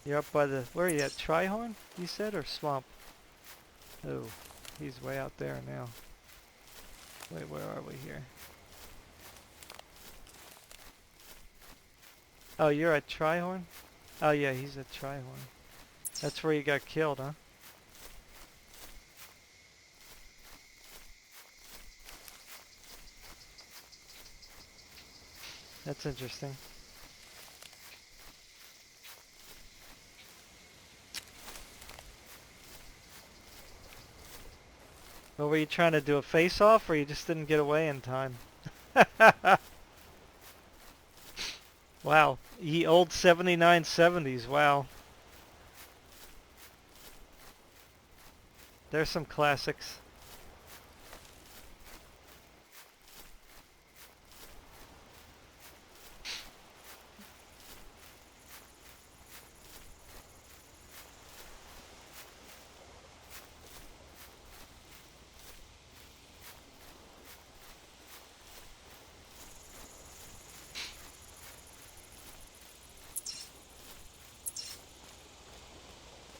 You're up by the, where are you at? Trihorn, you said, or Swamp? Oh, he's way out there now. Wait, where are we here? Oh, you're at Trihorn? Oh yeah, he's at Trihorn. That's where you got killed, huh? That's interesting. Well, were you trying to do a face-off, or you just didn't get away in time? Wow, ye old 7970s, wow. There's some classics.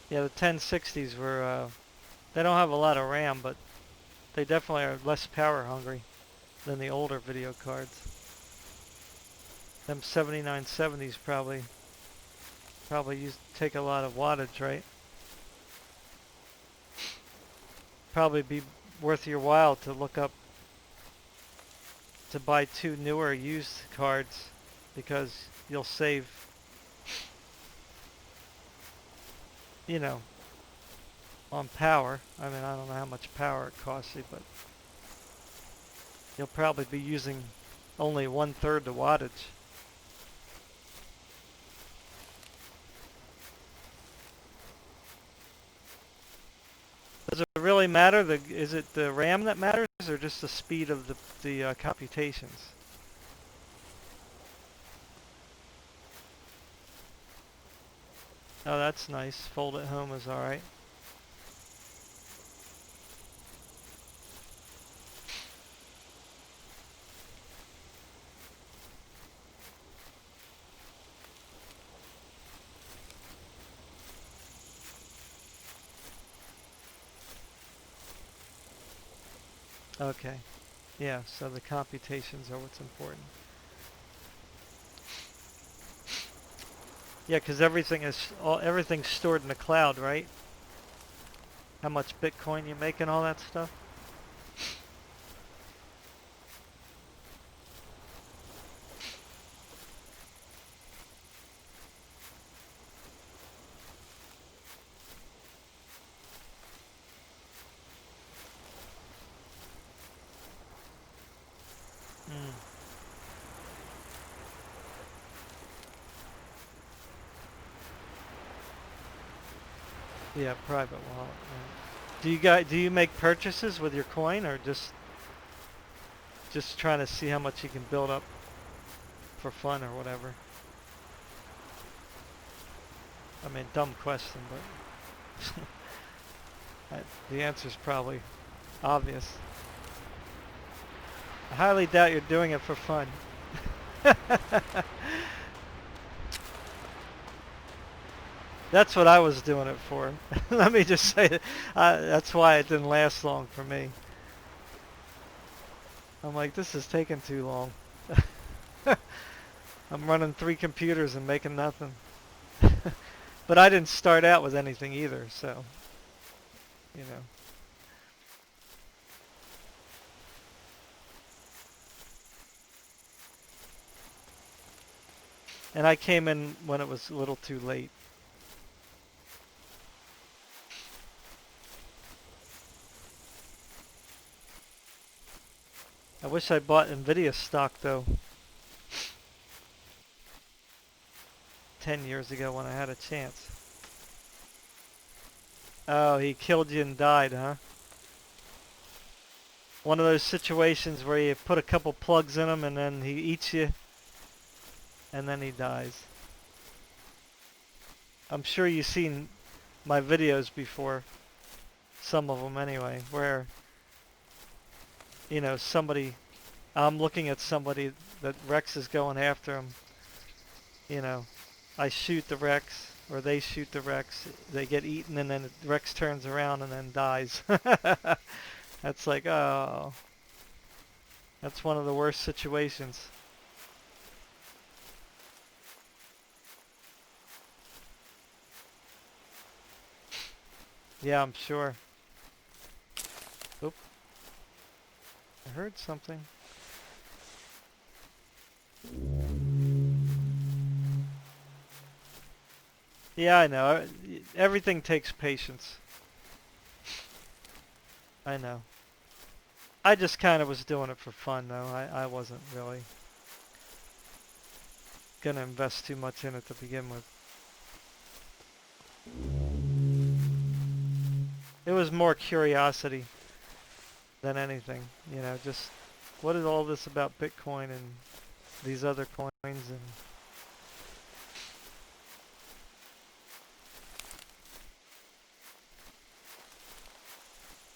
Yeah, the 1060s were, they don't have a lot of RAM, but they definitely are less power hungry than the older video cards. Them 7970s probably take a lot of wattage, right? Probably be worth your while to look up to buy 2 newer used cards, because you'll save, you know, on power. I mean, I don't know how much power it costs you, but you'll probably be using only 1/3 the wattage. Does it really matter? Is it the RAM that matters, or just the speed of the computations? Oh, that's nice. Fold at home is all right. Okay. Yeah, so the computations are what's important. Yeah, because everything's stored in the cloud, right? How much Bitcoin you make and all that stuff. Mm. Yeah, private wallet. Right. Do you make purchases with your coin, or just trying to see how much you can build up for fun or whatever? I mean, dumb question, but the answer's probably obvious. I highly doubt you're doing it for fun. That's what I was doing it for. Let me just say that. That's why it didn't last long for me. I'm like, this is taking too long. I'm running 3 computers and making nothing. But I didn't start out with anything either, so, you know. And I came in when it was a little too late. I wish I bought Nvidia stock though 10 years ago when I had a chance. Oh, he killed you and died, huh? One of those situations where you put a couple plugs in him and then he eats you and then he dies. I'm sure you've seen my videos before, some of them anyway, where, you know, I'm looking at somebody that Rex is going after him, you know, I shoot the Rex, or they shoot the Rex, they get eaten, and then Rex turns around and then dies. That's like, oh, that's one of the worst situations. Yeah, I'm sure. Oop. I heard something. Yeah, I know. Everything takes patience. I know. I just kind of was doing it for fun, though. I wasn't really gonna invest too much in it to begin with. It was more curiosity than anything, you know, just what is all this about Bitcoin and these other coins and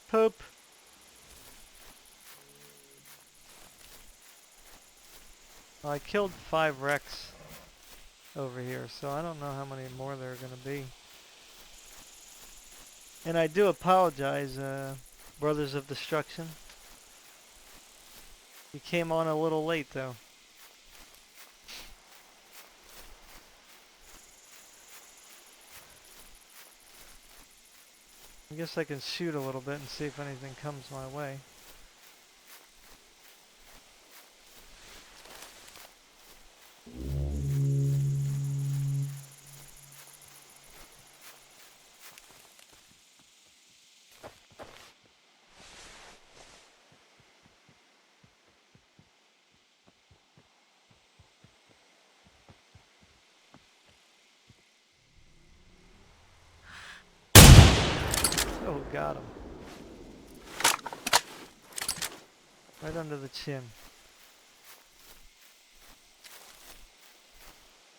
poop. Well, I killed 5 Rex over here, so I don't know how many more there are going to be. And I do apologize, Brothers of Destruction. You came on a little late, though. I guess I can shoot a little bit and see if anything comes my way. Oh, got him. Right under the chin.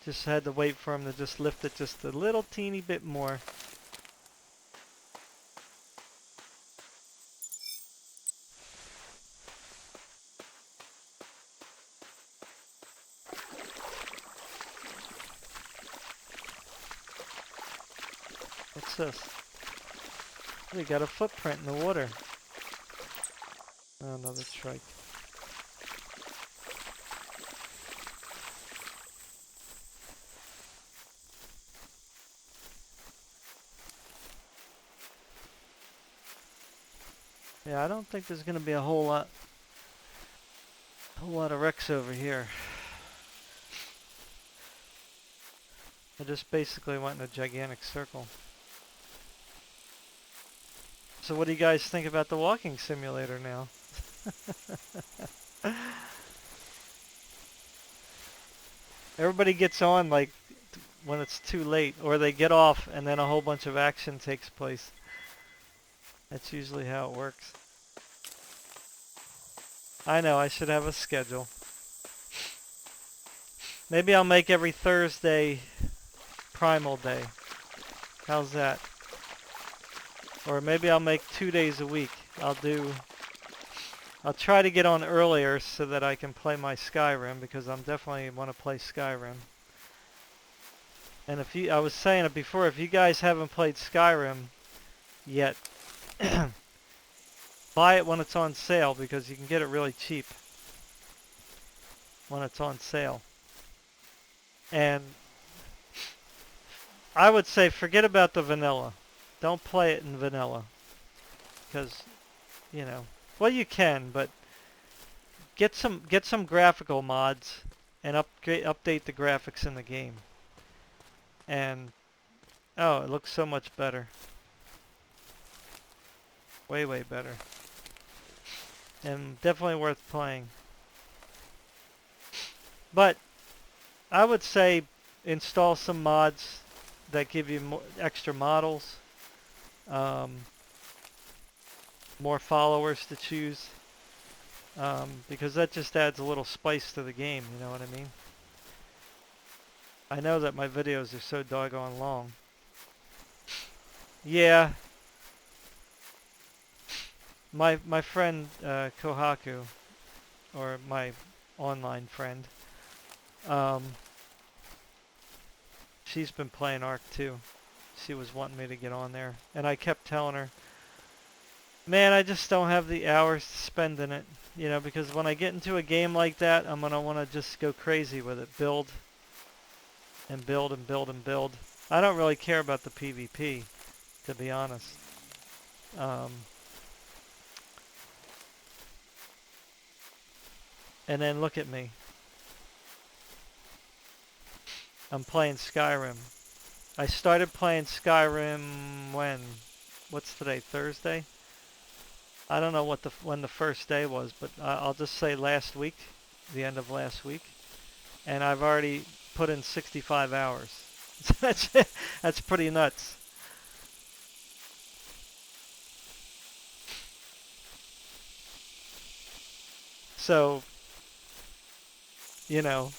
Just had to wait for him to just lift it just a little teeny bit more. What's this? We got a footprint in the water. Oh, another trike. Yeah, I don't think there's going to be a whole lot of wrecks over here. I just basically went in a gigantic circle. So what do you guys think about the walking simulator now? Everybody gets on like when it's too late, or they get off and then a whole bunch of action takes place. That's usually how it works. I know, I should have a schedule. Maybe I'll make every Thursday Primal Day. How's that? Or maybe I'll make 2 days a week. I'll try to get on earlier so that I can play my Skyrim, because I'm definitely want to play Skyrim. And I was saying it before, if you guys haven't played Skyrim yet, buy it when it's on sale, because you can get it really cheap when it's on sale. And I would say forget about the vanilla. Don't play it in vanilla, because, you know, well, you can, but get some graphical mods and update the graphics in the game. And oh, it looks so much better. Way better. and definitely worth playing. But I would say install some mods that give you more extra models, um, more followers to choose, because that just adds a little spice to the game, you know what I mean? I know that my videos are so doggone long. Yeah, my friend Kohaku, or my online friend, um, she's been playing Ark too. She was wanting me to get on there, and I kept telling her, man, I just don't have the hours to spend in it, you know, because when I get into a game like that, I'm gonna want to just go crazy with it, build and build and build and build. I don't really care about the PvP, to be honest. Um, and then look at me. I'm playing Skyrim. I started playing Skyrim when? What's today? Thursday? I don't know when the first day was, but I'll just say last week, the end of last week, and I've already put in 65 hours. That's pretty nuts. So, you know,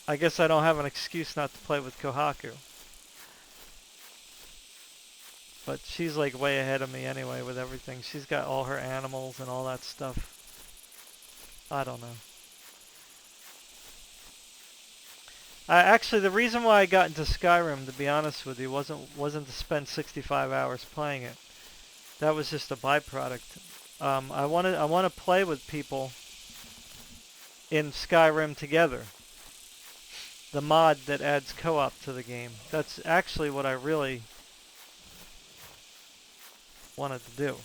I guess I don't have an excuse not to play with Kohaku. But she's like way ahead of me anyway with everything. She's got all her animals and all that stuff. I don't know. Actually, the reason why I got into Skyrim, to be honest with you, wasn't to spend 65 hours playing it. That was just a byproduct. I want to play with people in Skyrim together. The mod that adds co-op to the game. That's actually what I really wanted to do.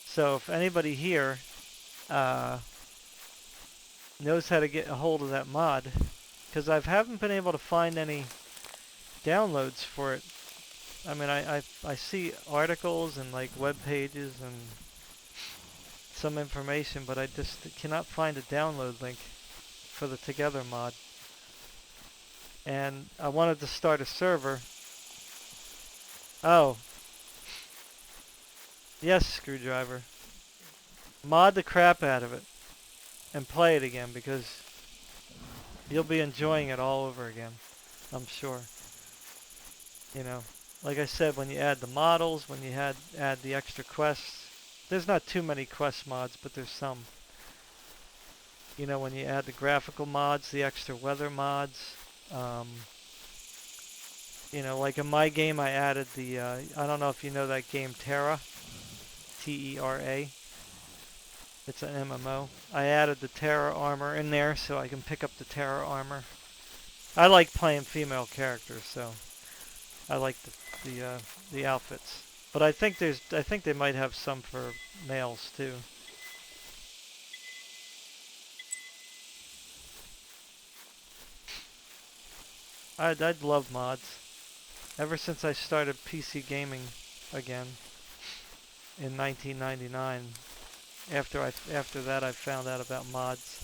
So if anybody here knows how to get a hold of that mod, because I haven't been able to find any downloads for it. I mean, I see articles and like web pages and some information, but I just cannot find a download link for the Together mod. And I wanted to start a server. Oh. Yes, Screwdriver. Mod the crap out of it and play it again, because you'll be enjoying it all over again, I'm sure. You know, like I said, when you add the models, when you add the extra quests, there's not too many quest mods, but there's some. You know, when you add the graphical mods, the extra weather mods, you know, like in my game I added the, I don't know if you know that game Terra, T-E-R-A. It's an MMO. I added the Terra armor in there so I can pick up the Terra armor. I like playing female characters, so I like the outfits. But I think they might have some for males too. I'd love mods. Ever since I started PC gaming again in 1999, after that I found out about mods,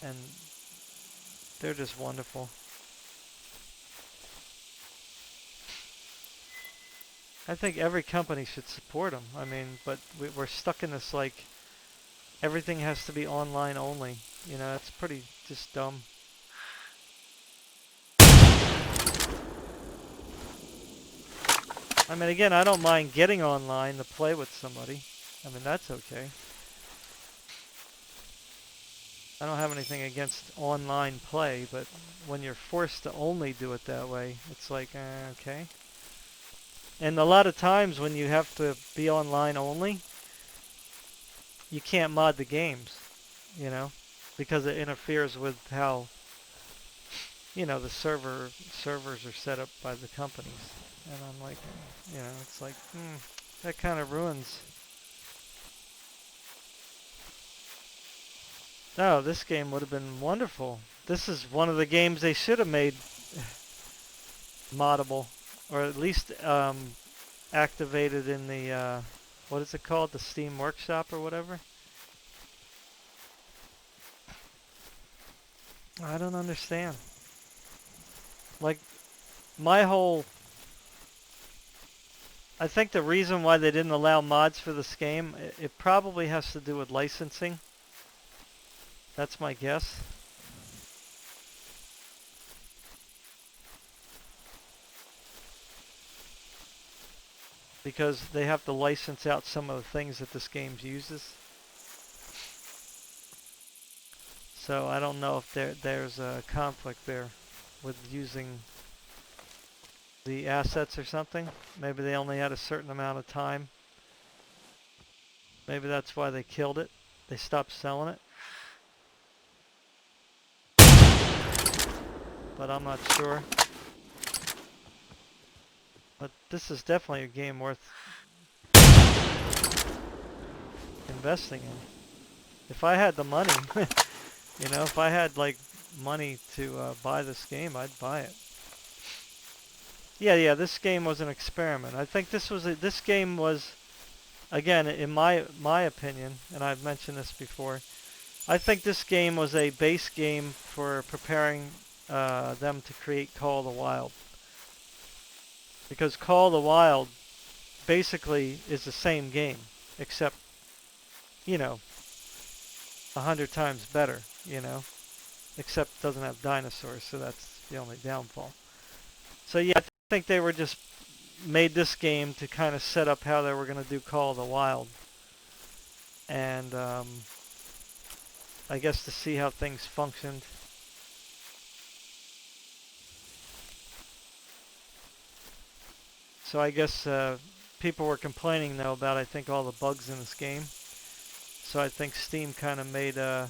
and they're just wonderful. I think every company should support them. I mean, but we're stuck in this, like, everything has to be online only. You know, that's pretty just dumb. I mean, again, I don't mind getting online to play with somebody. I mean, that's okay. I don't have anything against online play, but when you're forced to only do it that way, it's like, okay. And a lot of times when you have to be online only, you can't mod the games, you know, because it interferes with how, you know, the servers are set up by the companies. And I'm like, you know, it's like, that kind of ruins. No, this game would have been wonderful. This is one of the games they should have made moddable, or at least activated in the, what is it called? The Steam Workshop or whatever? I don't understand. Like, my whole... I think the reason why they didn't allow mods for this game, it probably has to do with licensing. That's my guess. Because they have to license out some of the things that this game uses. So I don't know if there's a conflict there with using the assets or something. Maybe they only had a certain amount of time. Maybe that's why they killed it. They stopped selling it. But I'm not sure. But this is definitely a game worth investing in. If I had the money, you know, if I had like money to buy this game, I'd buy it. Yeah, this game was an experiment. I think this game was, again, in my opinion, and I've mentioned this before, I think this game was a base game for preparing them to create Call of the Wild. Because Call of the Wild basically is the same game, except, you know, 100 times better, you know, except it doesn't have dinosaurs, so that's the only downfall. So yeah, I think they were just made this game to kind of set up how they were going to do Call of the Wild. And I guess to see how things functioned. So I guess people were complaining though about, I think, all the bugs in this game. So I think Steam kind of made them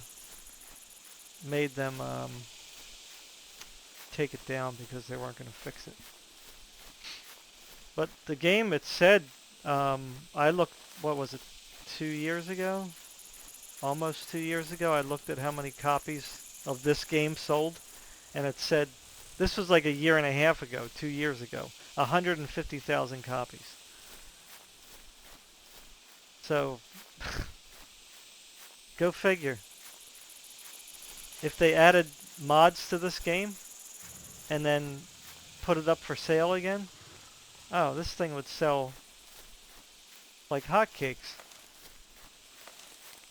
take it down because they weren't going to fix it. But the game, it said, I looked, what was it, 2 years ago? Almost 2 years ago, I looked at how many copies of this game sold, and it said, this was like a year and a half ago, 2 years ago, 150,000 copies. So, go figure. If they added mods to this game, and then put it up for sale again, oh, this thing would sell like hotcakes.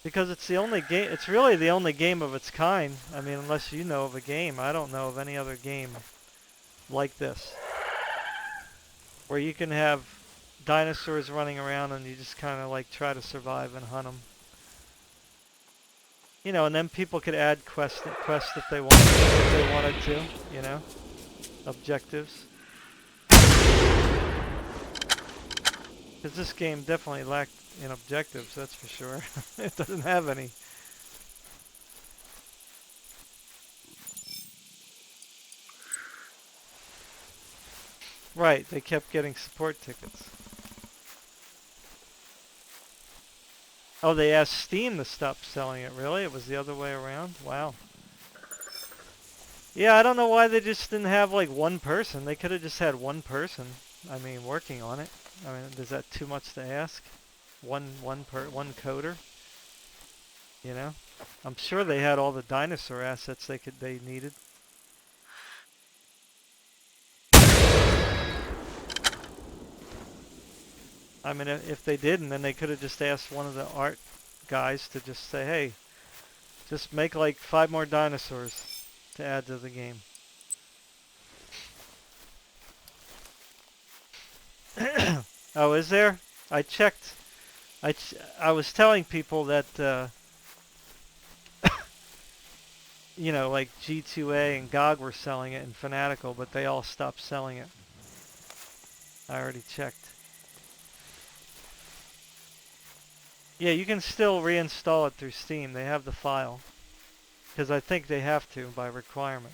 Because it's the only game, it's really the only game of its kind. I mean, unless you know of a game. I don't know of any other game like this. Where you can have dinosaurs running around and you just kind of like try to survive and hunt them. You know, and then people could add quests if they wanted to, you know, objectives. Because this game definitely lacked in objectives, that's for sure. It doesn't have any. Right, they kept getting support tickets. Oh, they asked Steam to stop selling it, really? It was the other way around? Wow. Yeah, I don't know why they just didn't have like one person. They could have just had one person, I mean, working on it. I mean, is that too much to ask? One coder? You know? I'm sure they had all the dinosaur assets they needed. I mean, if they didn't, then they could have just asked one of the art guys to just say, hey, just make like 5 more dinosaurs to add to the game. Oh, is there? I checked. I was telling people that, you know, like G2A and GOG were selling it and Fanatical, but they all stopped selling it. I already checked. Yeah, you can still reinstall it through Steam. They have the file. Because I think they have to by requirement.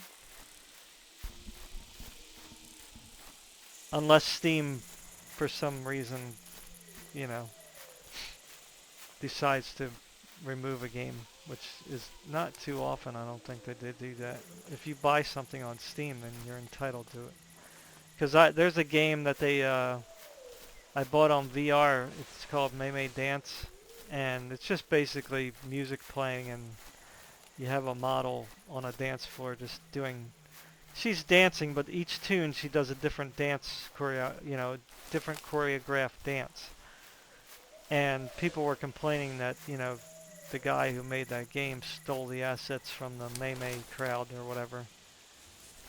Unless Steam, for some reason, you know, decides to remove a game, which is not too often. I don't think that they do that. If you buy something on Steam, then you're entitled to it. Because there's a game that they I bought on VR. It's called Mei Dance, and it's just basically music playing, and you have a model on a dance floor just doing. She's dancing, but each tune she does a different dance different choreographed dance. And people were complaining that the guy who made that game stole the assets from the Mei crowd or whatever.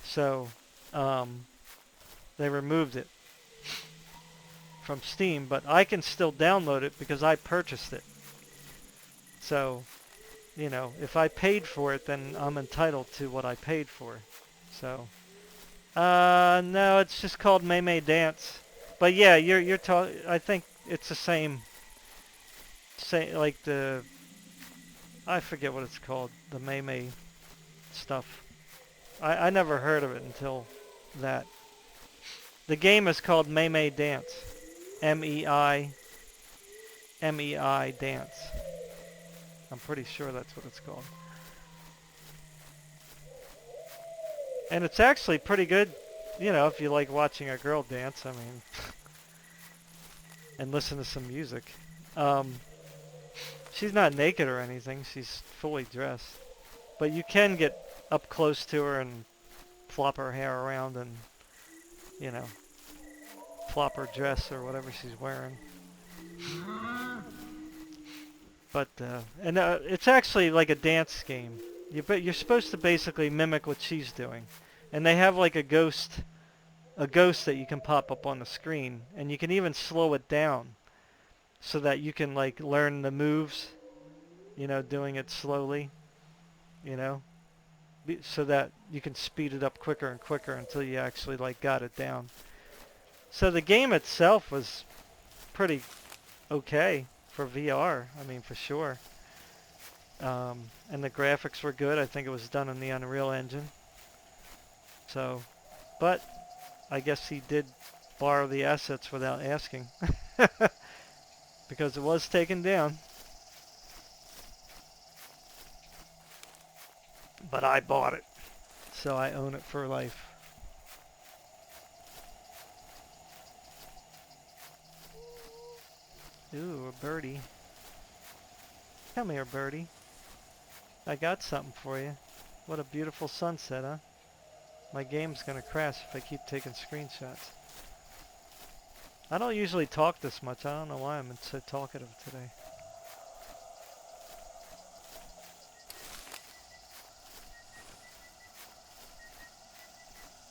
So they removed it from Steam, but I can still download it because I purchased it. So, if I paid for it, then I'm entitled to what I paid for. So, no, it's just called Mei Dance. But yeah, you're talking. I think it's the same like I forget what it's called, the Mei stuff. I never heard of it until that. The game is called Mei Dance. M-E-I Dance. I'm pretty sure that's what it's called. And it's actually pretty good, if you like watching a girl dance, I mean, and listen to some music. She's not naked or anything, she's fully dressed. But you can get up close to her and flop her hair around and, flop her dress or whatever she's wearing. But, it's actually like a dance game. You're supposed to basically mimic what she's doing. And they have like a ghost that you can pop up on the screen. And you can even slow it down so that you can like learn the moves, doing it slowly, so that you can speed it up quicker and quicker until you actually like got it down. So the game itself was pretty okay for VR, I mean, for sure. And the graphics were good. I think it was done in the Unreal Engine. So, but I guess he did borrow the assets without asking. Because it was taken down. But I bought it. So I own it for life. Ooh, a birdie. Come here, birdie. I got something for you. What a beautiful sunset, huh? My game's gonna crash if I keep taking screenshots. I don't usually talk this much. I don't know why I'm so talkative today.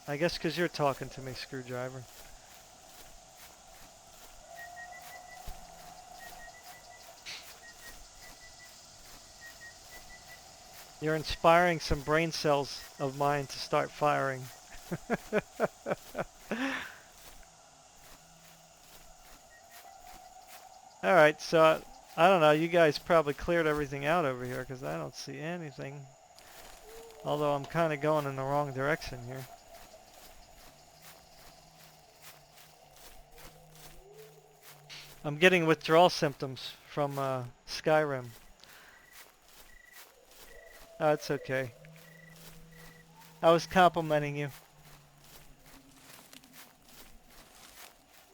I guess because you're talking to me, Screwdriver. You're inspiring some brain cells of mine to start firing. Alright, so I don't know, you guys probably cleared everything out over here because I don't see anything. Although I'm kind of going in the wrong direction here. I'm getting withdrawal symptoms from Skyrim. Oh, it's okay. I was complimenting you.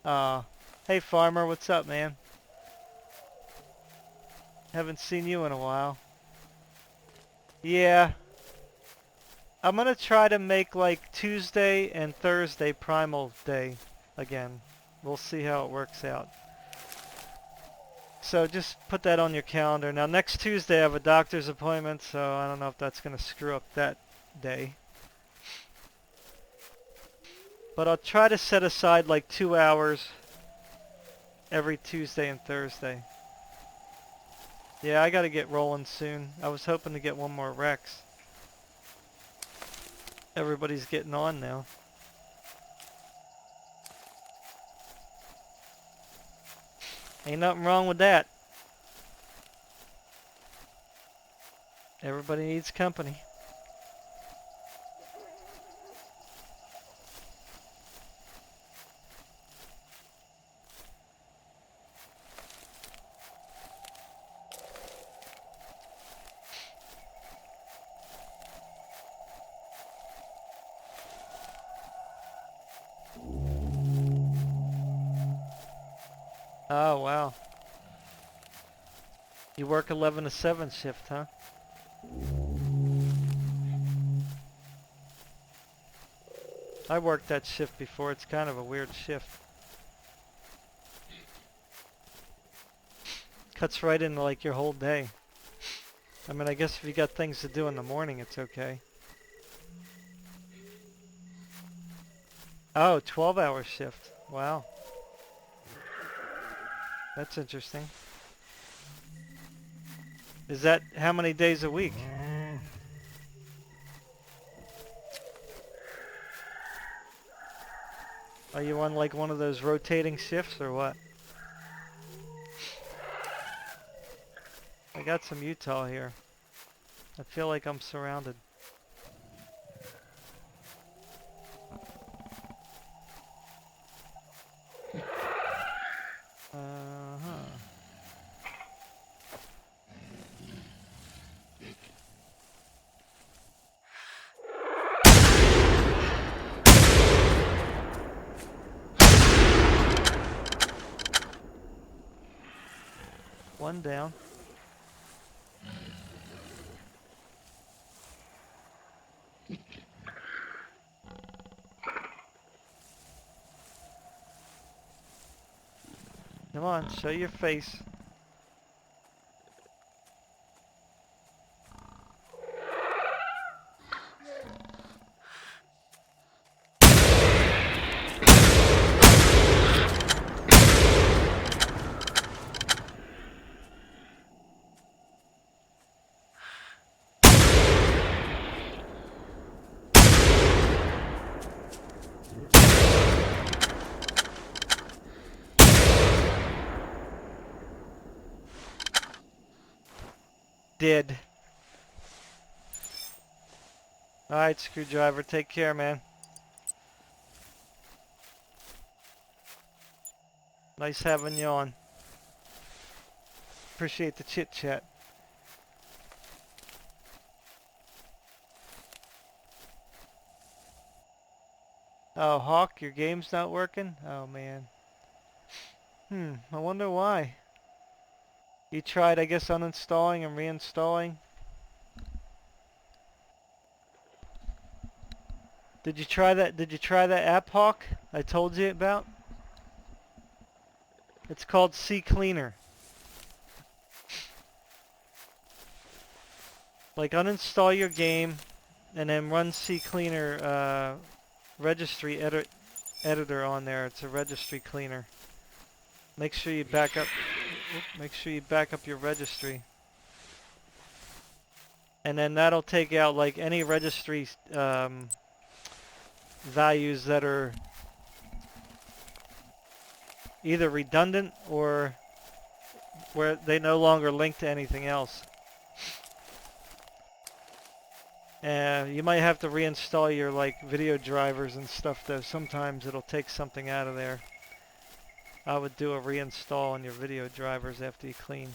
Hey farmer, what's up, man? Haven't seen you in a while. Yeah. I'm gonna try to make like Tuesday and Thursday Primal Day again. We'll see how it works out. So just put that on your calendar. Now next Tuesday I have a doctor's appointment, so I don't know if that's gonna screw up that day. But I'll try to set aside like 2 hours every Tuesday and Thursday. Yeah, I gotta get rolling soon. I was hoping to get one more Rex. Everybody's getting on now. Ain't nothing wrong with that. Everybody needs company. Oh, wow. You work 11 to 7 shift, huh? I worked that shift before. It's kind of a weird shift. Cuts right into like your whole day. I mean, I guess if you got things to do in the morning, it's okay. Oh, 12-hour shift. Wow. That's interesting. Is that how many days a week? Are you on like one of those rotating shifts or what? I got some Utah here. I feel like I'm surrounded. Uh-huh. One down. Come on, show your face. Did. Alright, Screwdriver, take care, man. Nice having you on. Appreciate the chit chat. Oh, Hawk, your game's not working? Oh, man. I wonder why. You tried, I guess, uninstalling and reinstalling. Did you try that? Did you try that app, Hawk, I told you about? It's called CCleaner. Like, uninstall your game and then run CCleaner registry editor on there. It's a registry cleaner. Make sure you back up. Make sure you back up your registry, and then that'll take out like any registry values that are either redundant or where they no longer link to anything else. You might have to reinstall your like video drivers and stuff though. Sometimes it'll take something out of there. I would do a reinstall on your video drivers after you clean.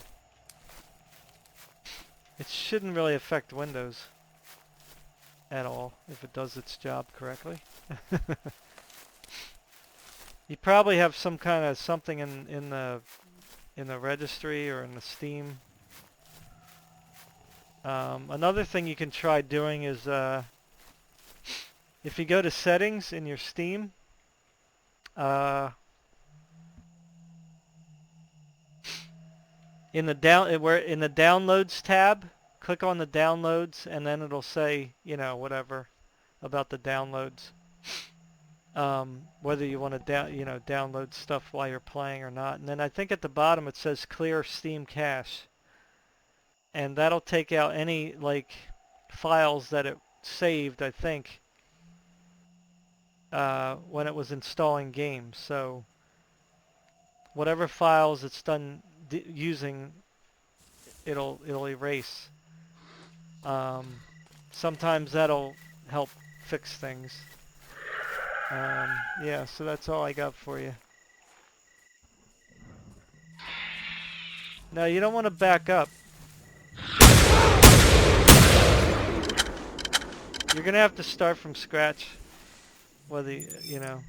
It shouldn't really affect Windows at all if it does its job correctly. You probably have some kind of something in the registry or in the Steam. Another thing you can try doing is if you go to settings in your Steam, in the downloads tab, click on the downloads, and then it'll say, you know, whatever about the downloads. Whether you want to download stuff while you're playing or not. And then I think at the bottom it says clear Steam cache. And that'll take out any like files that it saved, I think, when it was installing games. So whatever files it's done using, it'll erase. Sometimes that'll help fix things. Yeah, so that's all I got for you. Now you don't want to back up. You're gonna have to start from scratch. Whether you know.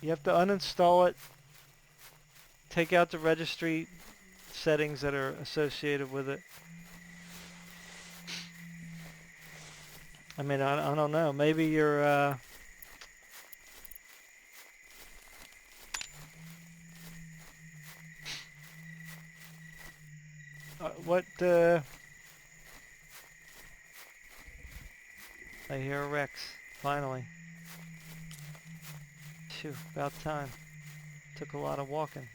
You have to uninstall it, take out the registry settings that are associated with it. I mean, I don't know. Maybe you're, what, I hear a Rex, finally. Phew, about time. Took a lot of walking.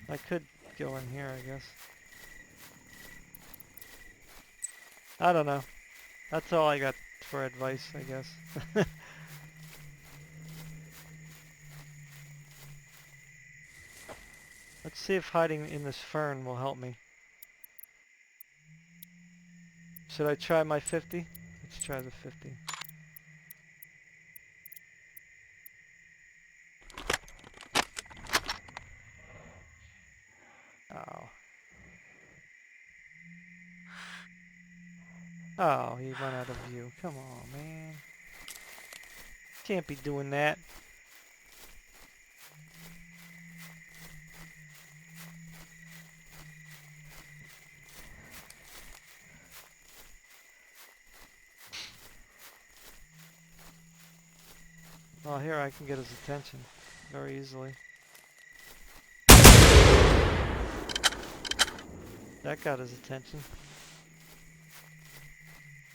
I could go in here, I guess. I don't know. That's all I got for advice, I guess. Let's see if hiding in this fern will help me. Should I try my 50? Let's try the 50. Oh. Oh, he went out of view. Come on, man. Can't be doing that. Well, here I can get his attention very easily. That got his attention.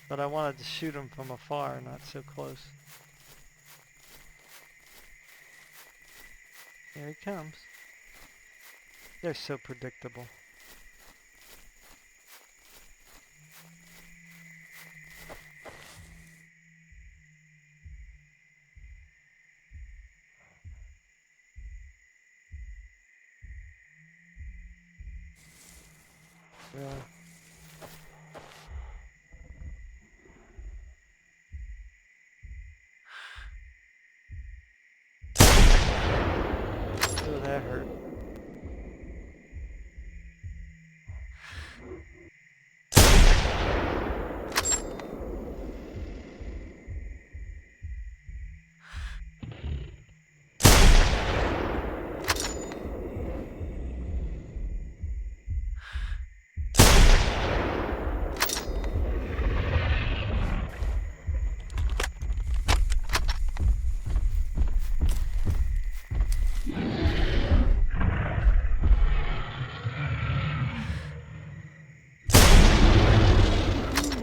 But I wanted to shoot him from afar, not so close. Here he comes. They're so predictable. Really. Oh, that hurt.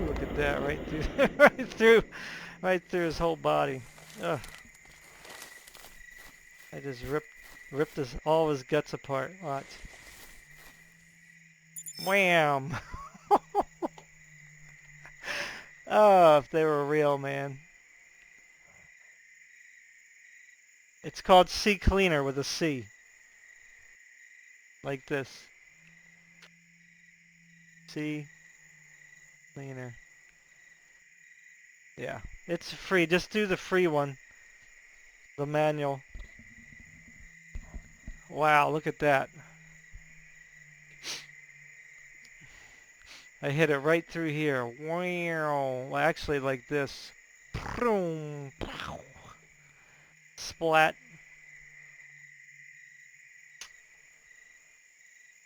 Look at that, right through, right through his whole body. Ugh. I just ripped all his guts apart. Watch. Wham! Oh, if they were real, man. It's called C Cleaner with a C. Like this. C Cleaner. Yeah, it's free. Just do the free one. The manual. Wow, look at that. I hit it right through here. Wow. Well, actually like this. Splat.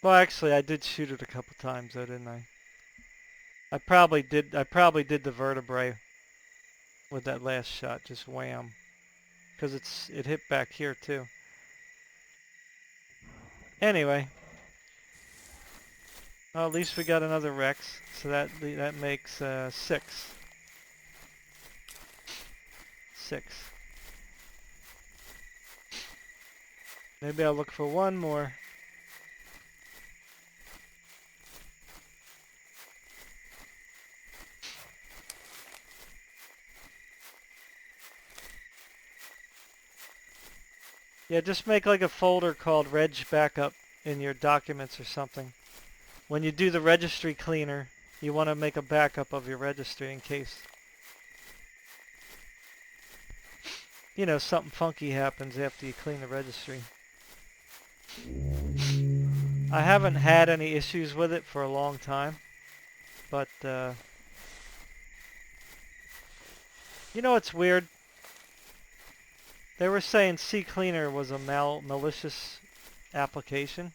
Well, actually, I did shoot it a couple times though, didn't I? I probably did the vertebrae with that last shot. Just wham. Because it hit back here too. Anyway. Well, at least we got another Rex, so that makes 6. 6. Maybe I'll look for one more. Yeah, just make like a folder called Reg Backup in your documents or something. When you do the registry cleaner, you want to make a backup of your registry in case, you know, something funky happens after you clean the registry. I haven't had any issues with it for a long time, but you know what's weird? They were saying CCleaner was a malicious application,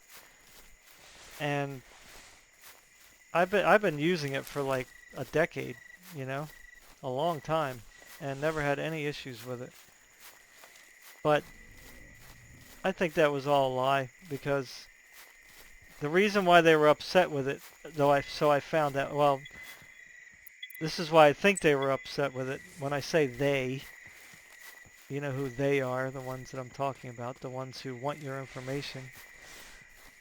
and I've been using it for like a decade, you know, a long time, and never had any issues with it. But I think that was all a lie, because the reason why they were upset with it, so I found out, well, this is why I think they were upset with it. When I say they, you know who they are, the ones that I'm talking about, the ones who want your information,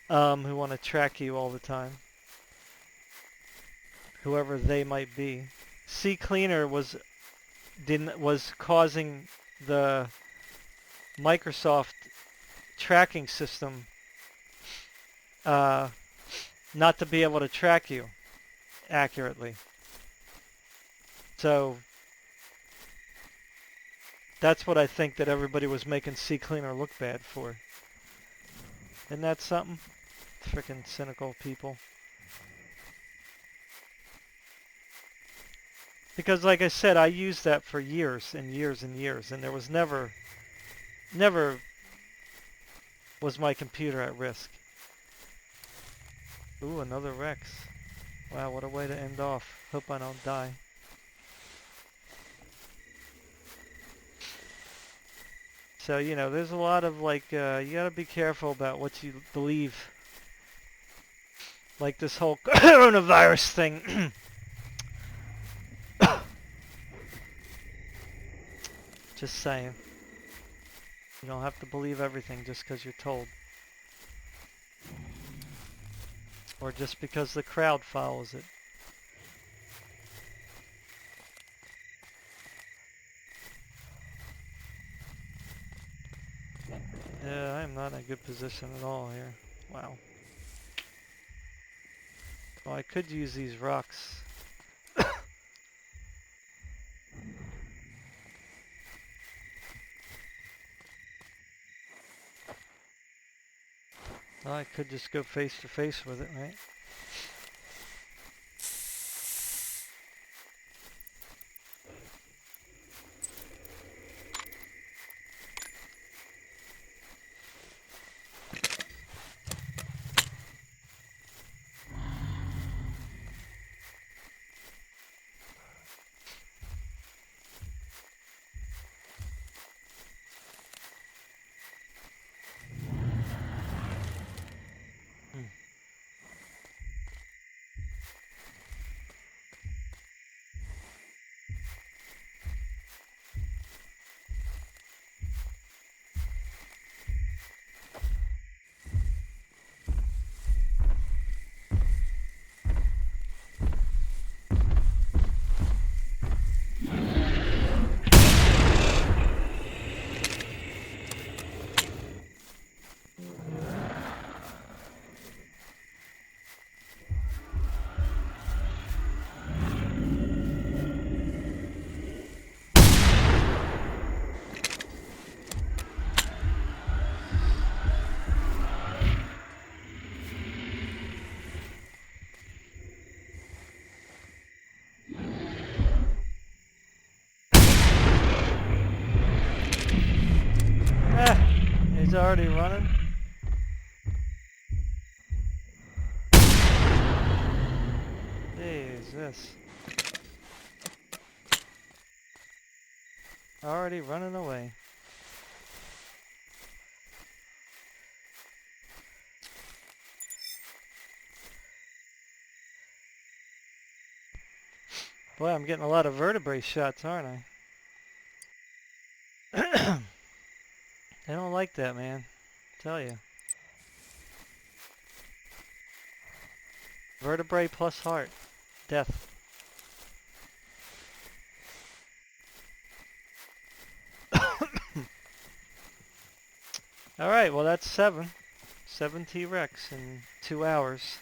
who want to track you all the time, whoever they might be. CCleaner was causing the Microsoft tracking system not to be able to track you accurately. So that's what I think that everybody was making CCleaner look bad for. Isn't that something? Freaking cynical people. Because like I said, I used that for years and years and years, and there was never was my computer at risk. Ooh, another Rex. Wow, what a way to end off. Hope I don't die. So, you know, there's a lot of like, you gotta be careful about what you believe. Like this whole coronavirus thing. Just saying. You don't have to believe everything just because you're told. Or just because the crowd follows it. Yeah, I am not in a good position at all here. Wow. Well, I could use these rocks. Well, I could just go face to face with it, right? He's already running. Jesus. Already running away. Boy, I'm getting a lot of vertebrae shots, aren't I? I don't like that, man. I tell you. Vertebrae plus heart. Death. Alright, well that's 7. 7 T-Rex in 2 hours.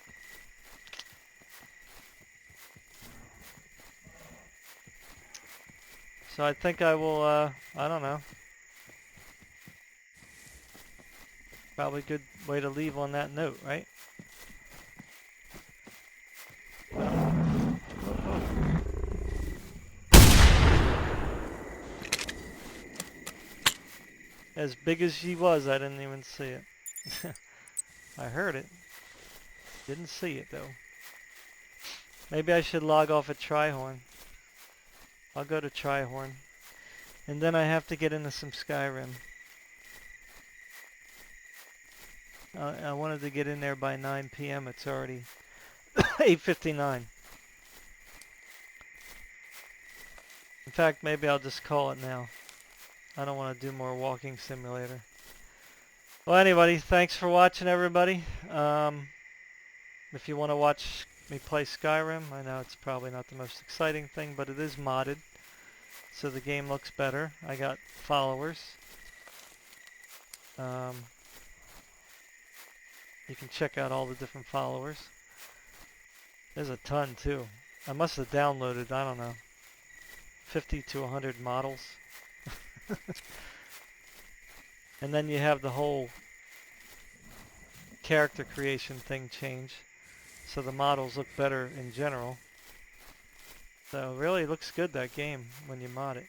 So I think I will, I don't know. Probably a good way to leave on that note, right? as big as she was, I didn't even see it. I heard it. Didn't see it though. Maybe I should log off at Trihorn. I'll go to Trihorn. And then I have to get into some Skyrim. I wanted to get in there by 9 p.m. It's already 8:59. In fact, maybe I'll just call it now. I don't want to do more walking simulator. Well, anybody, thanks for watching, everybody. If you want to watch me play Skyrim, I know it's probably not the most exciting thing, but it is modded, so the game looks better. I got followers. You can check out all the different followers. There's a ton, too. I must have downloaded, I don't know, 50 to 100 models. And then you have the whole character creation thing change, so the models look better in general. So really looks good, that game, when you mod it.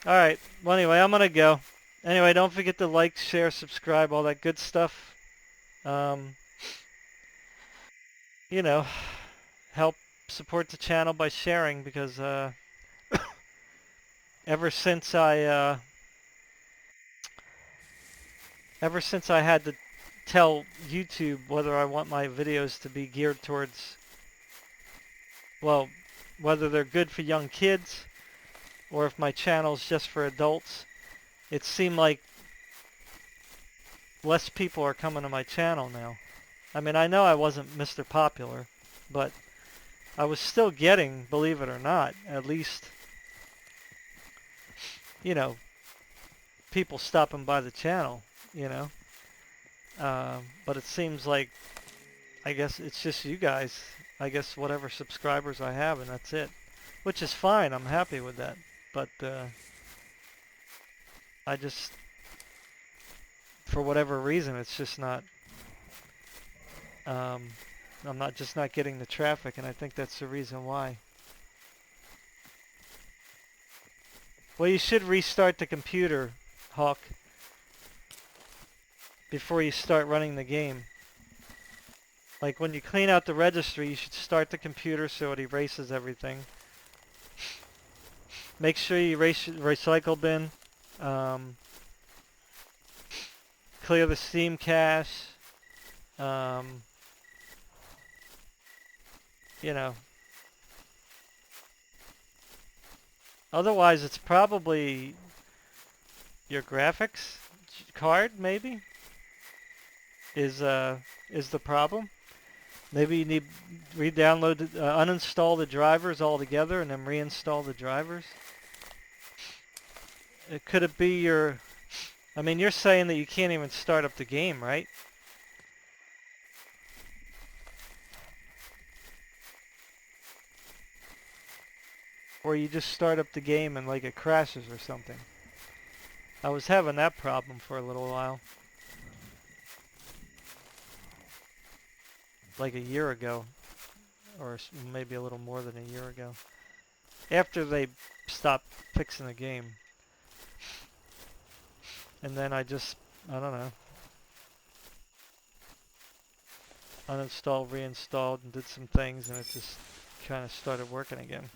Alright, well anyway, I'm gonna go. Anyway, don't forget to like, share, subscribe, all that good stuff. You know, help support the channel by sharing, because ever since I had to tell YouTube whether I want my videos to be geared towards, well, whether they're good for young kids or if my channel's just for adults, it seemed like less people are coming to my channel now. I mean, I know I wasn't Mr. Popular, but I was still getting, believe it or not, at least, you know, people stopping by the channel, you know. But it seems like, I guess it's just you guys. I guess whatever subscribers I have, and that's it. Which is fine, I'm happy with that. But I just, for whatever reason, it's just not, I'm just not getting the traffic, and I think that's the reason why. Well, you should restart the computer, Hawk, before you start running the game. Like when you clean out the registry, you should start the computer so it erases everything. Make sure you erase recycle bin. Clear the Steam cache. You know. Otherwise, it's probably your graphics card, maybe, is the problem. Maybe you need re-download, uninstall the drivers altogether and then reinstall the drivers. Could it be your, I mean, you're saying that you can't even start up the game, right? Or you just start up the game and like it crashes or something. I was having that problem for a little while. Like a year ago. Or maybe a little more than a year ago. After they stopped fixing the game. And then I just, I don't know, uninstalled, reinstalled, and did some things, and it just kind of started working again.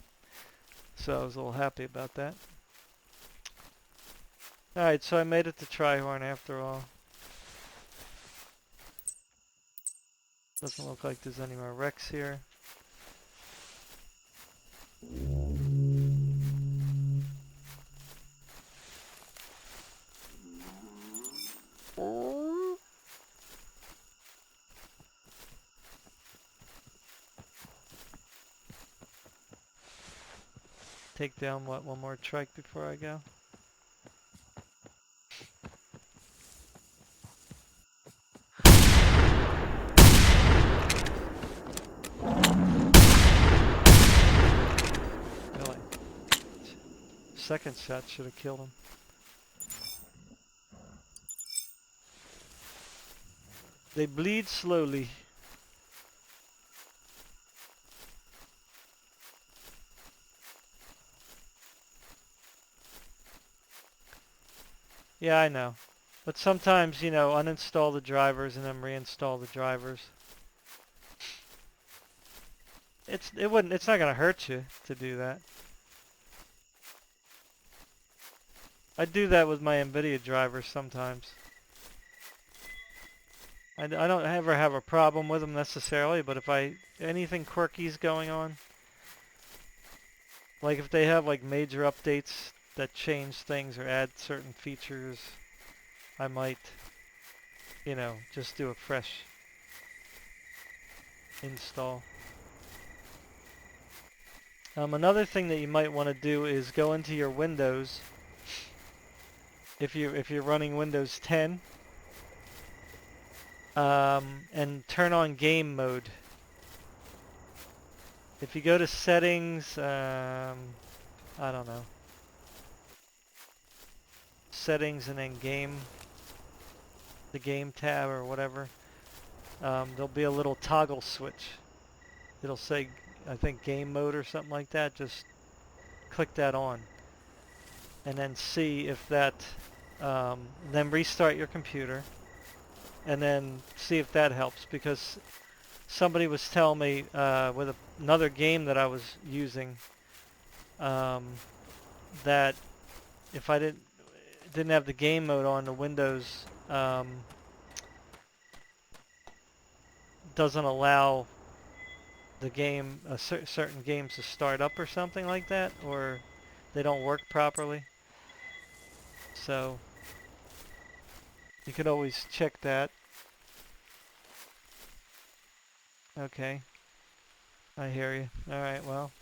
So I was a little happy about that. Alright, so I made it to Trihorn after all. Doesn't look like there's any more wrecks here. Take down, what, one more trike before I go? Really? Second shot should have killed him. They bleed slowly. Yeah, I know. But sometimes, you know, uninstall the drivers and then reinstall the drivers. It's not gonna hurt you to do that. I do that with my NVIDIA drivers sometimes. I don't ever have a problem with them necessarily, but if anything quirky's going on, like if they have like major updates that change things or add certain features, I might, you know, just do a fresh install. Another thing that you might want to do is go into your Windows. If you're running Windows 10, and turn on game mode. If you go to settings, I don't know, settings and then the game tab or whatever, there'll be a little toggle switch. It'll say, I think, game mode or something like that. Just click that on and then see if that, then restart your computer and then see if that helps, because somebody was telling me with another game that I was using, that if I didn't have the game mode on, the Windows doesn't allow the game, certain games to start up or something like that, or they don't work properly. So you could always check that. Okay, I hear you. All right, well,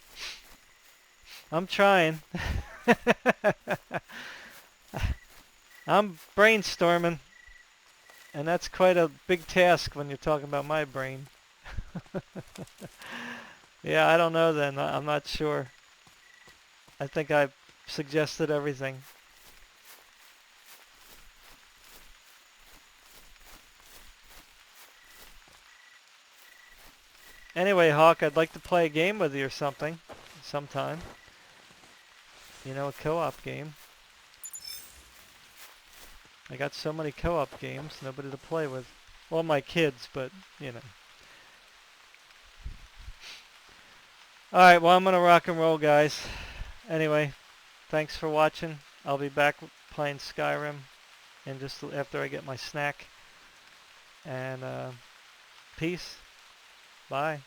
I'm trying. I'm brainstorming, and that's quite a big task when you're talking about my brain. Yeah, I don't know then. I'm not sure. I think I suggested everything. Anyway, Hawk, I'd like to play a game with you or something sometime. You know, a co-op game. I got so many co-op games, nobody to play with. Well, my kids, but, you know. Alright, well, I'm going to rock and roll, guys. Anyway, thanks for watching. I'll be back playing Skyrim and just after I get my snack. And peace. Bye.